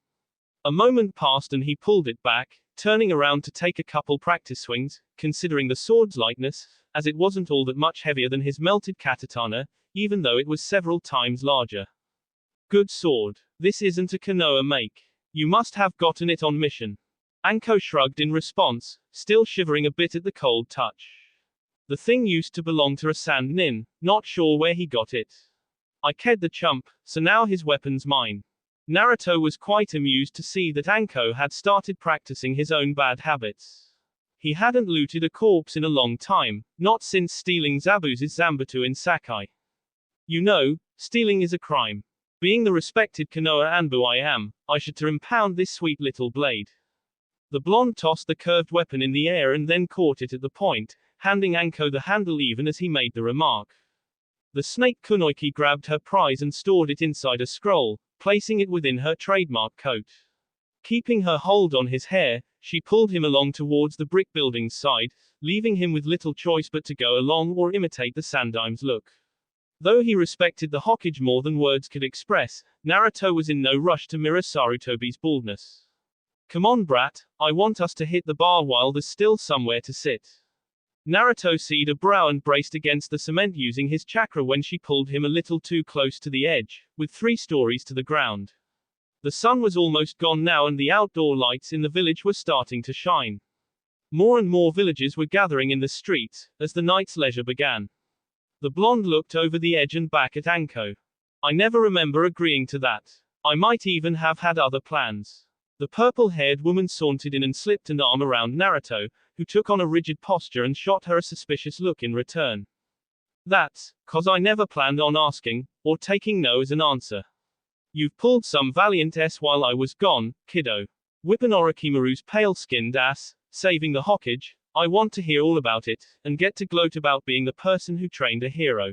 A moment passed and he pulled it back, turning around to take a couple practice swings, considering the sword's lightness, as it wasn't all that much heavier than his melted katatana, even though it was several times larger. Good sword. This isn't a Konoha make. You must have gotten it on mission. Anko shrugged in response, still shivering a bit at the cold touch. The thing used to belong to a sand nin, not sure where he got it. I ked the chump, so now his weapon's mine. Naruto was quite amused to see that Anko had started practicing his own bad habits. He hadn't looted a corpse in a long time, not since stealing Zabuza's Zanbatsu in Sakai. You know, stealing is a crime. Being the respected Konoha Anbu I am, I should to impound this sweet little blade. The blonde tossed the curved weapon in the air and then caught it at the point, handing Anko the handle even as he made the remark. The snake kunoichi grabbed her prize and stored it inside a scroll, placing it within her trademark coat. Keeping her hold on his hair, she pulled him along towards the brick building's side, leaving him with little choice but to go along or imitate the Sandaim's look. Though he respected the Hokage more than words could express, Naruto was in no rush to mirror Sarutobi's baldness. Come on brat, I want us to hit the bar while there's still somewhere to sit. Naruto seed a brow and braced against the cement using his chakra when she pulled him a little too close to the edge, with 3 stories to the ground. The sun was almost gone now and the outdoor lights in the village were starting to shine. More and more villagers were gathering in the streets, as the night's leisure began. The blonde looked over the edge and back at Anko. I never remember agreeing to that. I might even have had other plans. The purple-haired woman sauntered in and slipped an arm around Naruto, who took on a rigid posture and shot her a suspicious look in return. That's 'cause I never planned on asking, or taking no as an answer. You've pulled some valiant s while I was gone, kiddo. Whippin' Orochimaru's pale-skinned ass, saving the Hokage. I want to hear all about it, and get to gloat about being the person who trained a hero.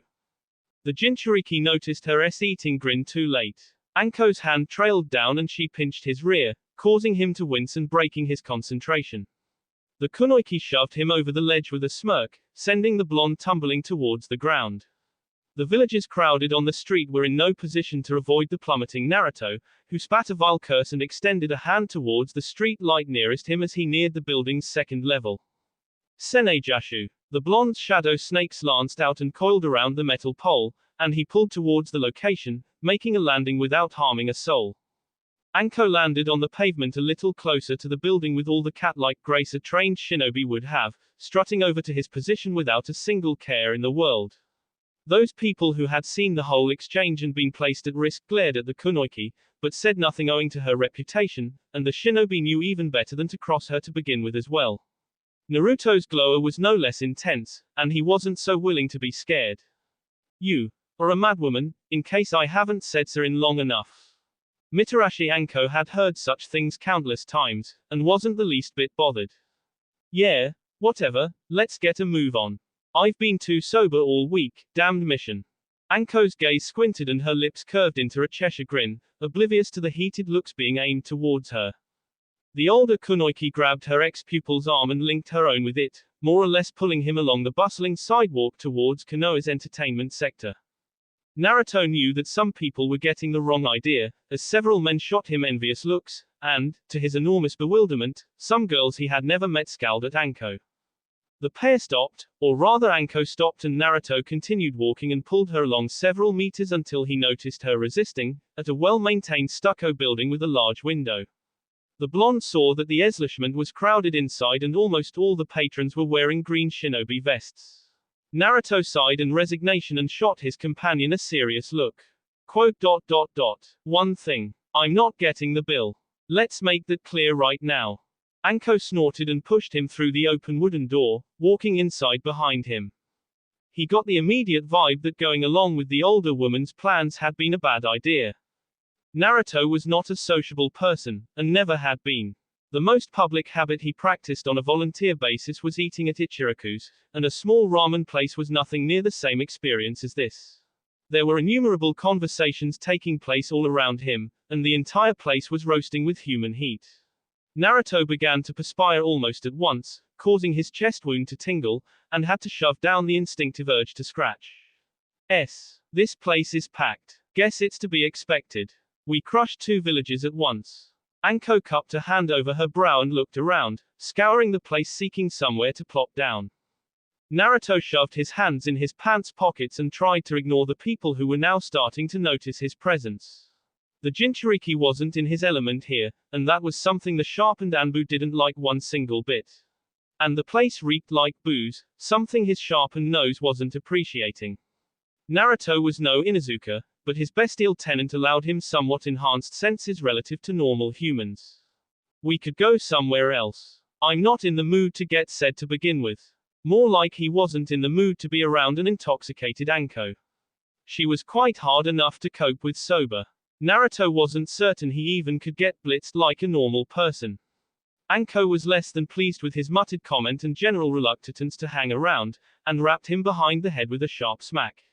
The Jinchuriki noticed her eating grin too late. Anko's hand trailed down and she pinched his rear, causing him to wince and breaking his concentration. The kunoichi shoved him over the ledge with a smirk, sending the blonde tumbling towards the ground. The villagers crowded on the street were in no position to avoid the plummeting Naruto, who spat a vile curse and extended a hand towards the street light nearest him as he neared the building's second level. Senejashu. The blonde's shadow snakes lanced out and coiled around the metal pole, and he pulled towards the location, making a landing without harming a soul. Anko landed on the pavement a little closer to the building with all the cat-like grace a trained shinobi would have, strutting over to his position without a single care in the world. Those people who had seen the whole exchange and been placed at risk glared at the kunoichi, but said nothing owing to her reputation, and the shinobi knew even better than to cross her to begin with as well. Naruto's glower was no less intense, and he wasn't so willing to be scared. You are a madwoman, in case I haven't said so in long enough. Mitarashi Anko had heard such things countless times, and wasn't the least bit bothered. Yeah, whatever, let's get a move on. I've been too sober all week, damned mission. Anko's gaze squinted and her lips curved into a Cheshire grin, oblivious to the heated looks being aimed towards her. The older kunoichi grabbed her ex-pupil's arm and linked her own with it, more or less pulling him along the bustling sidewalk towards Konoha's entertainment sector. Naruto knew that some people were getting the wrong idea, as several men shot him envious looks, and, to his enormous bewilderment, some girls he had never met scowled at Anko. The pair stopped, or rather Anko stopped and Naruto continued walking and pulled her along several meters until he noticed her resisting, at a well-maintained stucco building with a large window. The blonde saw that the establishment was crowded inside and almost all the patrons were wearing green shinobi vests. Naruto sighed in resignation and shot his companion a serious look. Quote. One thing. I'm not getting the bill. Let's make that clear right now. Anko snorted and pushed him through the open wooden door, walking inside behind him. He got the immediate vibe that going along with the older woman's plans had been a bad idea. Naruto was not a sociable person, and never had been. The most public habit he practiced on a volunteer basis was eating at Ichiraku's, and a small ramen place was nothing near the same experience as this. There were innumerable conversations taking place all around him, and the entire place was roasting with human heat. Naruto began to perspire almost at once, causing his chest wound to tingle, and had to shove down the instinctive urge to scratch. This place is packed. Guess it's to be expected. We crushed 2 villages at once. Anko cupped a hand over her brow and looked around, scouring the place seeking somewhere to plop down. Naruto shoved his hands in his pants pockets and tried to ignore the people who were now starting to notice his presence. The Jinchuriki wasn't in his element here, and that was something the sharpened Anbu didn't like one single bit. And the place reeked like booze, something his sharpened nose wasn't appreciating. Naruto was no Inuzuka, but his bestial tenant allowed him somewhat enhanced senses relative to normal humans. We could go somewhere else. I'm not in the mood to get said to begin with. More like he wasn't in the mood to be around an intoxicated Anko. She was quite hard enough to cope with sober. Naruto wasn't certain he even could get blitzed like a normal person. Anko was less than pleased with his muttered comment and general reluctance to hang around, and rapped him behind the head with a sharp smack.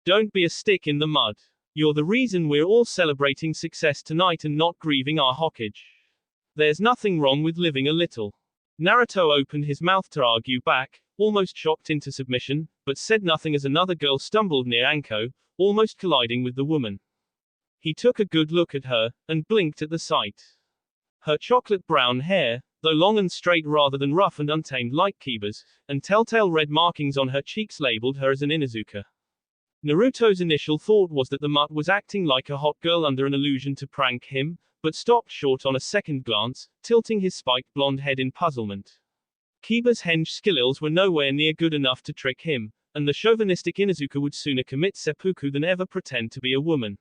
Don't be a stick in the mud. You're the reason we're all celebrating success tonight and not grieving our Hokage. There's nothing wrong with living a little. Naruto opened his mouth to argue back, almost shocked into submission, but said nothing as another girl stumbled near Anko, almost colliding with the woman. He took a good look at her, and blinked at the sight. Her chocolate brown hair, though long and straight rather than rough and untamed like Kiba's, and telltale red markings on her cheeks labeled her as an Inuzuka. Naruto's initial thought was that the mutt was acting like a hot girl under an illusion to prank him, but stopped short on a second glance, tilting his spiked blonde head in puzzlement. Kiba's henge skills were nowhere near good enough to trick him, and the chauvinistic Inuzuka would sooner commit seppuku than ever pretend to be a woman.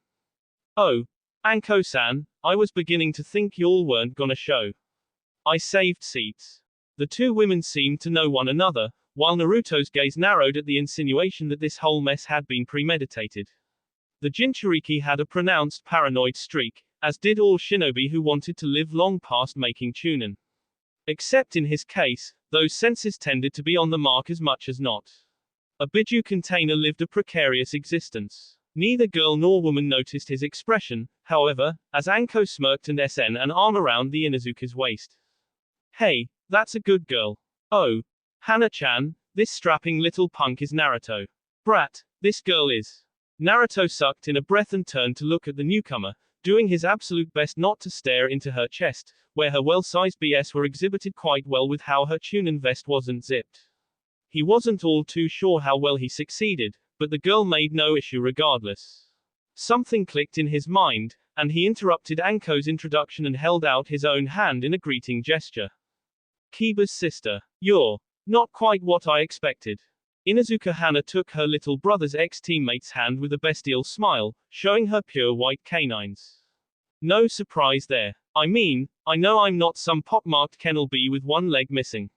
Oh, Anko-san, I was beginning to think y'all weren't gonna show. I saved seats. The two women seemed to know one another, while Naruto's gaze narrowed at the insinuation that this whole mess had been premeditated. The Jinchuriki had a pronounced paranoid streak, as did all shinobi who wanted to live long past making chunin. Except in his case, those senses tended to be on the mark as much as not. A biju container lived a precarious existence. Neither girl nor woman noticed his expression, however, as Anko smirked and sn an arm around the Inuzuka's waist. Hey, that's a good girl. Oh, Hana-chan, this strapping little punk is Naruto. Brat, this girl is. Naruto sucked in a breath and turned to look at the newcomer, doing his absolute best not to stare into her chest, where her well-sized BS were exhibited quite well with how her chunin vest wasn't zipped. He wasn't all too sure how well he succeeded, but the girl made no issue regardless. Something clicked in his mind, and he interrupted Anko's introduction and held out his own hand in a greeting gesture. Kiba's sister. You're not quite what I expected. Inuzuka Hana took her little brother's ex-teammate's hand with a bestial smile, showing her pure white canines. No surprise there. I mean, I know I'm not some pockmarked kennel bee with one leg missing.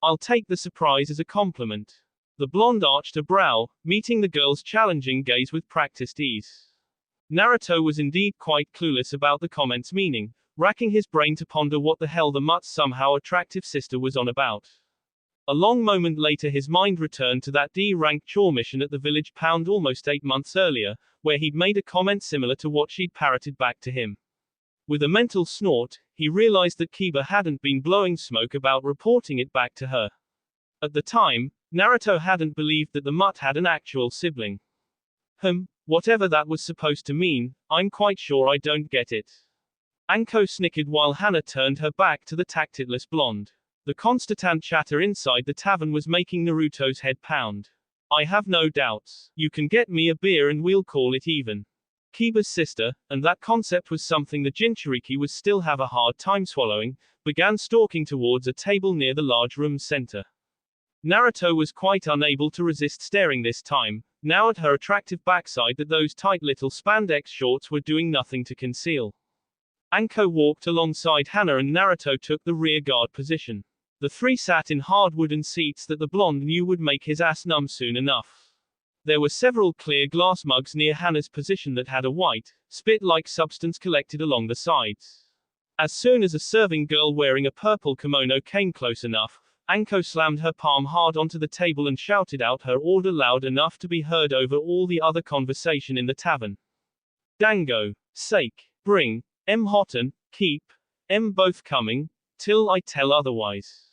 I'll take the surprise as a compliment. The blonde arched a brow, meeting the girl's challenging gaze with practiced ease. Naruto was indeed quite clueless about the comment's meaning, racking his brain to ponder what the hell the mutt's somehow attractive sister was on about. A long moment later his mind returned to that D-rank chore mission at the village pound almost 8 months earlier, where he'd made a comment similar to what she'd parroted back to him. With a mental snort, he realized that Kiba hadn't been blowing smoke about reporting it back to her. At the time, Naruto hadn't believed that the mutt had an actual sibling. Whatever that was supposed to mean, I'm quite sure I don't get it. Anko snickered while Hana turned her back to the tactless blonde. The constant chatter inside the tavern was making Naruto's head pound. I have no doubts. You can get me a beer and we'll call it even. Kiba's sister, and that concept was something the Jinchuriki would still have a hard time swallowing, began stalking towards a table near the large room's center. Naruto was quite unable to resist staring this time, now at her attractive backside that those tight little spandex shorts were doing nothing to conceal. Anko walked alongside Hana and Naruto took the rear guard position. The three sat in hard wooden seats that the blonde knew would make his ass numb soon enough. There were several clear glass mugs near Hana's position that had a white, spit-like substance collected along the sides. As soon as a serving girl wearing a purple kimono came close enough, Anko slammed her palm hard onto the table and shouted out her order loud enough to be heard over all the other conversation in the tavern. Dango, sake, bring, hotten, keep, both coming, till I tell otherwise.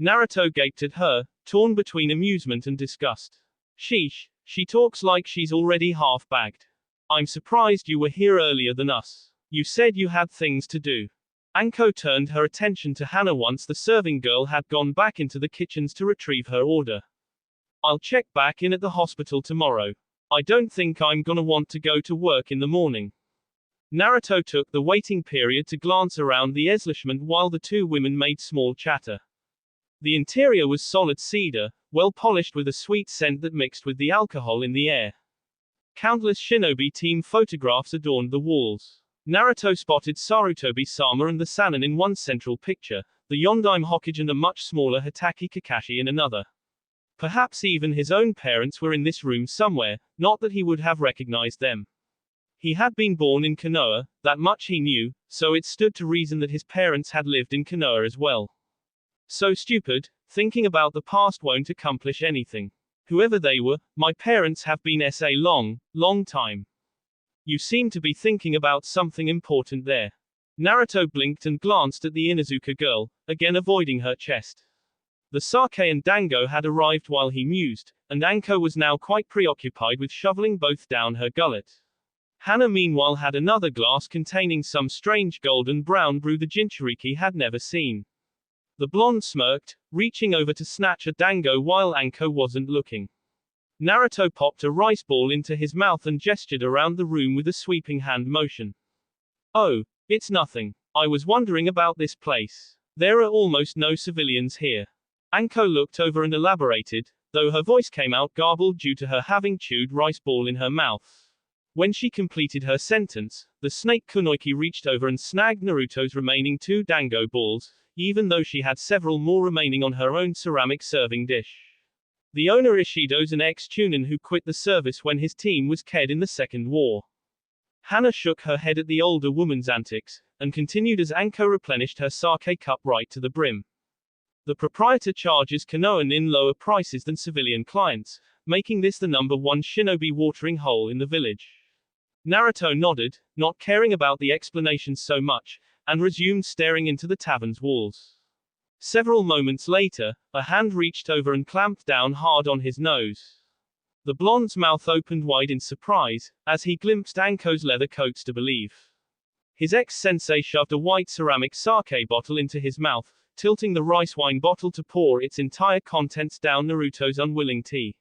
Naruto gaped at her, torn between amusement and disgust. Sheesh, she talks like she's already half-bagged. I'm surprised you were here earlier than us. You said you had things to do. Anko turned her attention to Hana once the serving girl had gone back into the kitchens to retrieve her order. I'll check back in at the hospital tomorrow. I don't think I'm gonna want to go to work in the morning. Naruto took the waiting period to glance around the establishment while the two women made small chatter. The interior was solid cedar, well polished with a sweet scent that mixed with the alcohol in the air. Countless Shinobi team photographs adorned the walls. Naruto spotted Sarutobi-sama and the Sannin in one central picture, the Yondaime Hokage and a much smaller Hatake Kakashi in another. Perhaps even his own parents were in this room somewhere, not that he would have recognized them. He had been born in Konoha, that much he knew, so it stood to reason that his parents had lived in Konoha as well. So stupid, thinking about the past won't accomplish anything. Whoever they were, my parents have been a long time. You seem to be thinking about something important there. Naruto blinked and glanced at the Inuzuka girl, again avoiding her chest. The sake and dango had arrived while he mused, and Anko was now quite preoccupied with shoveling both down her gullet. Hana meanwhile had another glass containing some strange golden brown brew the Jinchuriki had never seen. The blonde smirked, reaching over to snatch a dango while Anko wasn't looking. Naruto popped a rice ball into his mouth and gestured around the room with a sweeping hand motion. Oh, it's nothing. I was wondering about this place. There are almost no civilians here. Anko looked over and elaborated, though her voice came out garbled due to her having chewed rice ball in her mouth. When she completed her sentence, the snake Kunoiki reached over and snagged Naruto's remaining 2 dango balls, even though she had several more remaining on her own ceramic serving dish. The owner Ishido's an ex-tunin who quit the service when his team was killed in the Second War. Hana shook her head at the older woman's antics, and continued as Anko replenished her sake cup right to the brim. The proprietor charges Konoha Nin lower prices than civilian clients, making this the #1 shinobi watering hole in the village. Naruto nodded, not caring about the explanations so much, and resumed staring into the tavern's walls. Several moments later, a hand reached over and clamped down hard on his nose. The blonde's mouth opened wide in surprise, as he glimpsed Anko's leather coats to believe. His ex-sensei shoved a white ceramic sake bottle into his mouth, tilting the rice wine bottle to pour its entire contents down Naruto's unwilling tea.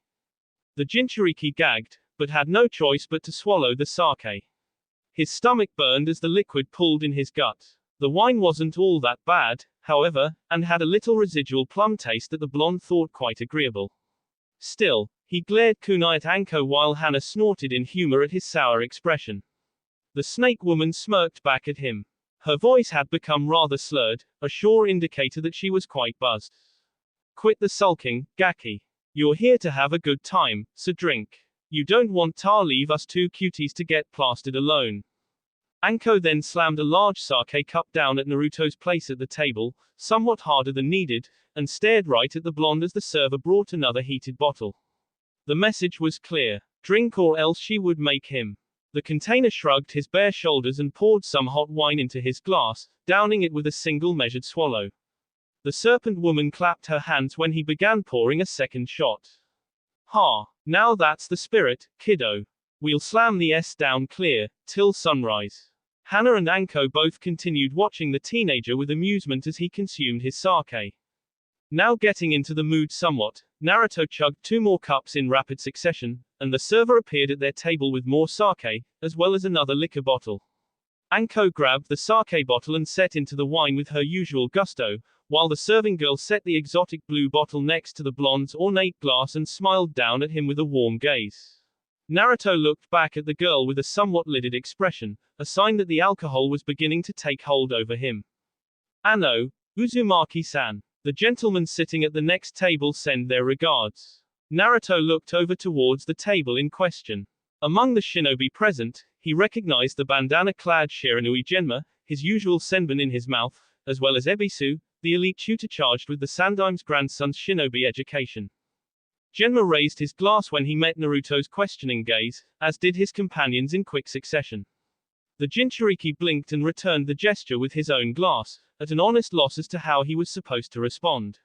The Jinchuriki gagged, but had no choice but to swallow the sake. His stomach burned as the liquid pooled in his gut. The wine wasn't all that bad, however, and had a little residual plum taste that the blonde thought quite agreeable. Still, he glared kunai at Anko while Hana snorted in humor at his sour expression. The snake woman smirked back at him. Her voice had become rather slurred, a sure indicator that she was quite buzzed. Quit the sulking, Gaki. You're here to have a good time, so drink. You don't want to leave us 2 cuties to get plastered alone. Anko then slammed a large sake cup down at Naruto's place at the table, somewhat harder than needed, and stared right at the blonde as the server brought another heated bottle. The message was clear. Drink or else she would make him. The container shrugged his bare shoulders and poured some hot wine into his glass, downing it with a single measured swallow. The serpent woman clapped her hands when he began pouring a second shot. Ha! Now that's the spirit, kiddo. We'll slam the S down clear, till sunrise. Hana and Anko both continued watching the teenager with amusement as he consumed his sake. Now getting into the mood somewhat, Naruto chugged 2 more cups in rapid succession, and the server appeared at their table with more sake, as well as another liquor bottle. Anko grabbed the sake bottle and set into the wine with her usual gusto, while the serving girl set the exotic blue bottle next to the blonde's ornate glass and smiled down at him with a warm gaze. Naruto looked back at the girl with a somewhat lidded expression, a sign that the alcohol was beginning to take hold over him. Ano, Uzumaki-san. The gentlemen sitting at the next table send their regards. Naruto looked over towards the table in question. Among the shinobi present, he recognized the bandana-clad Shiranui Genma, his usual senbon in his mouth, as well as Ebisu, the elite tutor charged with the Sandaime's grandson's shinobi education. Genma raised his glass when he met Naruto's questioning gaze, as did his companions in quick succession. The Jinchuriki blinked and returned the gesture with his own glass, at an honest loss as to how he was supposed to respond.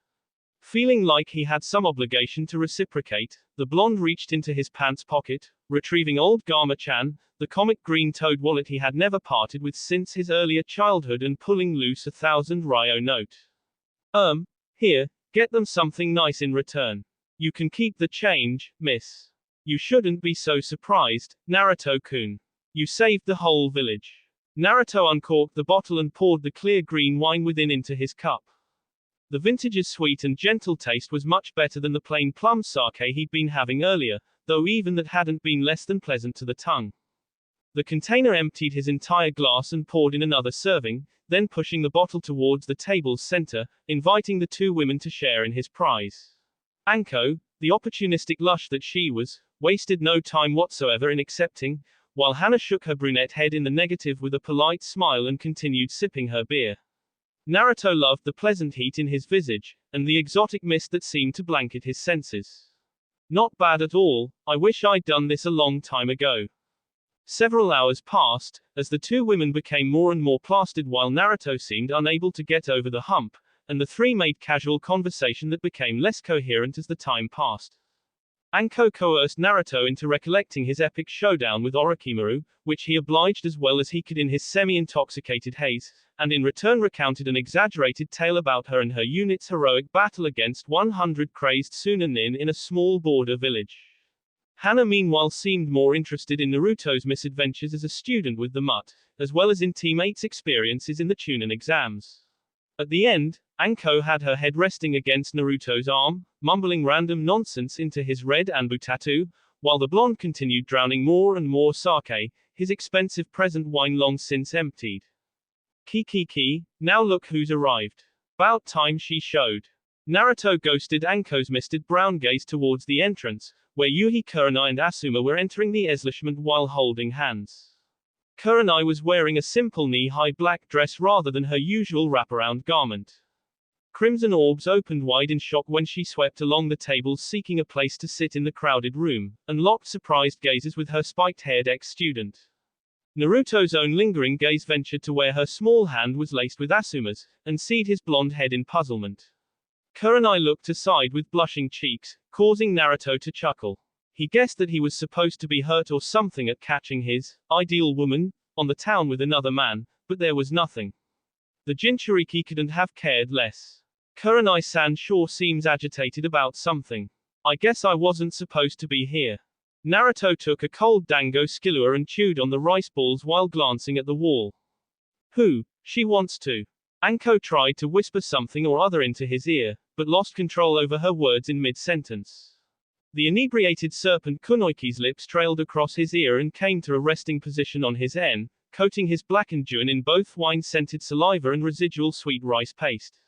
Feeling like he had some obligation to reciprocate, the blonde reached into his pants pocket, retrieving old Gama-chan, the comic green toad wallet he had never parted with since his earlier childhood, and pulling loose a 1,000 ryo note. Here, get them something nice in return. You can keep the change, miss. You shouldn't be so surprised, Naruto-kun. You saved the whole village. Naruto uncorked the bottle and poured the clear green wine within into his cup. The vintage's sweet and gentle taste was much better than the plain plum sake he'd been having earlier, though even that hadn't been less than pleasant to the tongue. The container emptied his entire glass and poured in another serving, then pushing the bottle towards the table's center, inviting the two women to share in his prize. Anko, the opportunistic lush that she was, wasted no time whatsoever in accepting, while Hana shook her brunette head in the negative with a polite smile and continued sipping her beer. Naruto loved the pleasant heat in his visage, and the exotic mist that seemed to blanket his senses. Not bad at all, I wish I'd done this a long time ago. Several hours passed, as the two women became more and more plastered while Naruto seemed unable to get over the hump, and the three made casual conversation that became less coherent as the time passed. Anko coerced Naruto into recollecting his epic showdown with Orochimaru, which he obliged as well as he could in his semi-intoxicated haze, and in return recounted an exaggerated tale about her and her unit's heroic battle against 100 crazed Sunanin in a small border village. Hana meanwhile seemed more interested in Naruto's misadventures as a student with the MUT, as well as in Team 8's experiences in the Chunin exams. At the end, Anko had her head resting against Naruto's arm, mumbling random nonsense into his red anbu tattoo, while the blonde continued drowning more and more sake, his expensive present wine long since emptied. Ki, now look who's arrived. About time she showed. Naruto ghosted Anko's misted brown gaze towards the entrance, where Yuhi Kurenai and Asuma were entering the establishment while holding hands. Kurenai was wearing a simple knee-high black dress rather than her usual wraparound garment. Crimson orbs opened wide in shock when she swept along the tables seeking a place to sit in the crowded room, and locked surprised gazes with her spiked-haired ex-student. Naruto's own lingering gaze ventured to where her small hand was laced with Asuma's, and seed his blonde head in puzzlement. Kurenai looked aside with blushing cheeks, causing Naruto to chuckle. He guessed that he was supposed to be hurt or something at catching his ideal woman on the town with another man, but there was nothing. The Jinchuriki couldn't have cared less. Kurenai-san sure seems agitated about something. I guess I wasn't supposed to be here. Naruto took a cold dango skillua and chewed on the rice balls while glancing at the wall. Who? She wants to. Anko tried to whisper something or other into his ear, but lost control over her words in mid-sentence. The inebriated serpent Kunoichi's lips trailed across his ear and came to a resting position on his en, coating his blackened juan in both wine-scented saliva and residual sweet rice paste.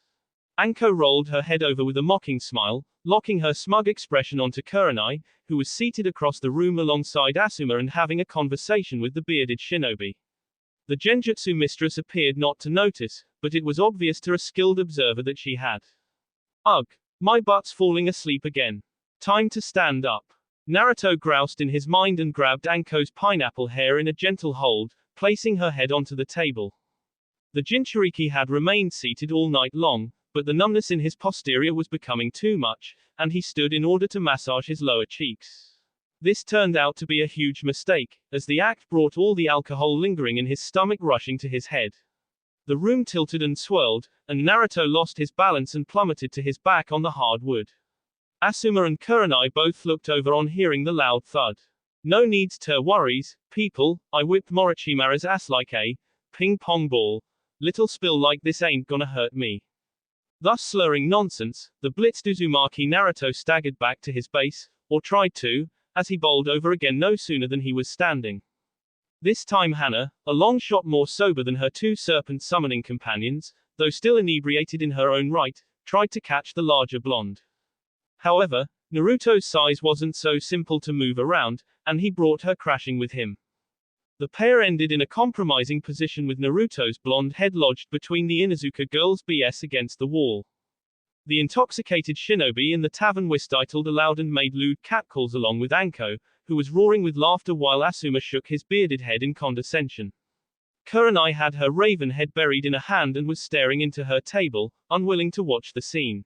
Anko rolled her head over with a mocking smile, locking her smug expression onto Kurenai, who was seated across the room alongside Asuma and having a conversation with the bearded shinobi. The genjutsu mistress appeared not to notice, but it was obvious to a skilled observer that she had. Ugh, my butt's falling asleep again. Time to stand up. Naruto groused in his mind and grabbed Anko's pineapple hair in a gentle hold, placing her head onto the table. The Jinchuriki had remained seated all night long, but the numbness in his posterior was becoming too much, and he stood in order to massage his lower cheeks. This turned out to be a huge mistake, as the act brought all the alcohol lingering in his stomach rushing to his head. The room tilted and swirled, and Naruto lost his balance and plummeted to his back on the hard wood. Asuma and Kurenai both looked over on hearing the loud thud. No needs to worries, people, I whipped Morochimaru's ass like a ping-pong ball. Little spill like this ain't gonna hurt me. Thus slurring nonsense, the blitzed Uzumaki Naruto staggered back to his base, or tried to, as he bowled over again no sooner than he was standing. This time Hana, a long shot more sober than her two serpent summoning companions, though still inebriated in her own right, tried to catch the larger blonde. However, Naruto's size wasn't so simple to move around, and he brought her crashing with him. The pair ended in a compromising position with Naruto's blonde head lodged between the Inuzuka girls' BS against the wall. The intoxicated shinobi in the tavern whistled aloud and made lewd catcalls along with Anko, who was roaring with laughter while Asuma shook his bearded head in condescension. Kurenai had her raven head buried in a hand and was staring into her table, unwilling to watch the scene.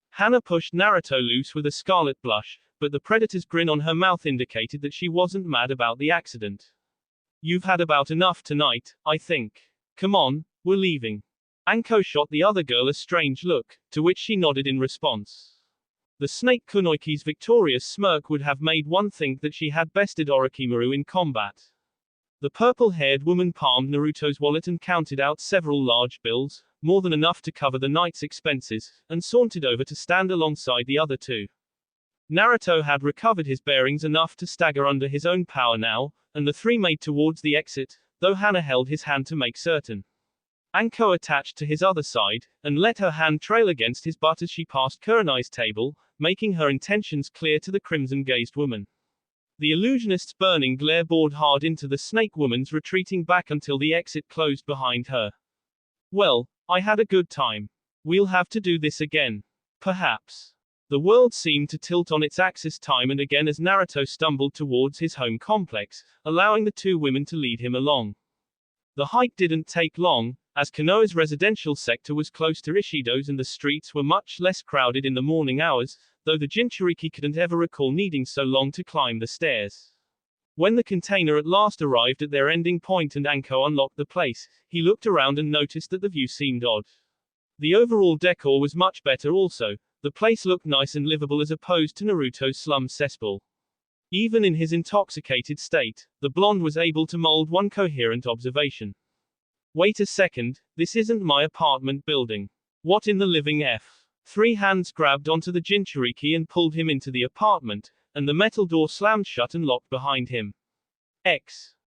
Hana pushed Naruto loose with a scarlet blush, but the predator's grin on her mouth indicated that she wasn't mad about the accident. You've had about enough tonight, I think. Come on, we're leaving. Anko shot the other girl a strange look, to which she nodded in response. The snake Kunoichi's victorious smirk would have made one think that she had bested Orochimaru in combat. The purple-haired woman palmed Naruto's wallet and counted out several large bills, more than enough to cover the night's expenses, and sauntered over to stand alongside the other two. Naruto had recovered his bearings enough to stagger under his own power now, and the three made towards the exit, though Hana held his hand to make certain. Anko attached to his other side, and let her hand trail against his butt as she passed Kurenai's table, making her intentions clear to the crimson-gazed woman. The illusionist's burning glare bored hard into the snake woman's retreating back until the exit closed behind her. Well, I had a good time. We'll have to do this again. Perhaps. The world seemed to tilt on its axis time and again as Naruto stumbled towards his home complex, allowing the two women to lead him along. The hike didn't take long, as Konoha's residential sector was close to Ishido's and the streets were much less crowded in the morning hours, though the Jinchuriki couldn't ever recall needing so long to climb the stairs. When the container at last arrived at their ending point and Anko unlocked the place, he looked around and noticed that the view seemed odd. The overall decor was much better also. The place looked nice and livable as opposed to Naruto's slum cesspool. Even in his intoxicated state, the blonde was able to mold one coherent observation. Wait a second, this isn't my apartment building. What in the living F? Three hands grabbed onto the Jinchuriki and pulled him into the apartment, and the metal door slammed shut and locked behind him.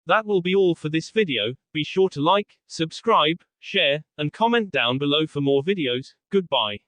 That will be all for this video. Be sure to like, subscribe, share, and comment down below for more videos. Goodbye.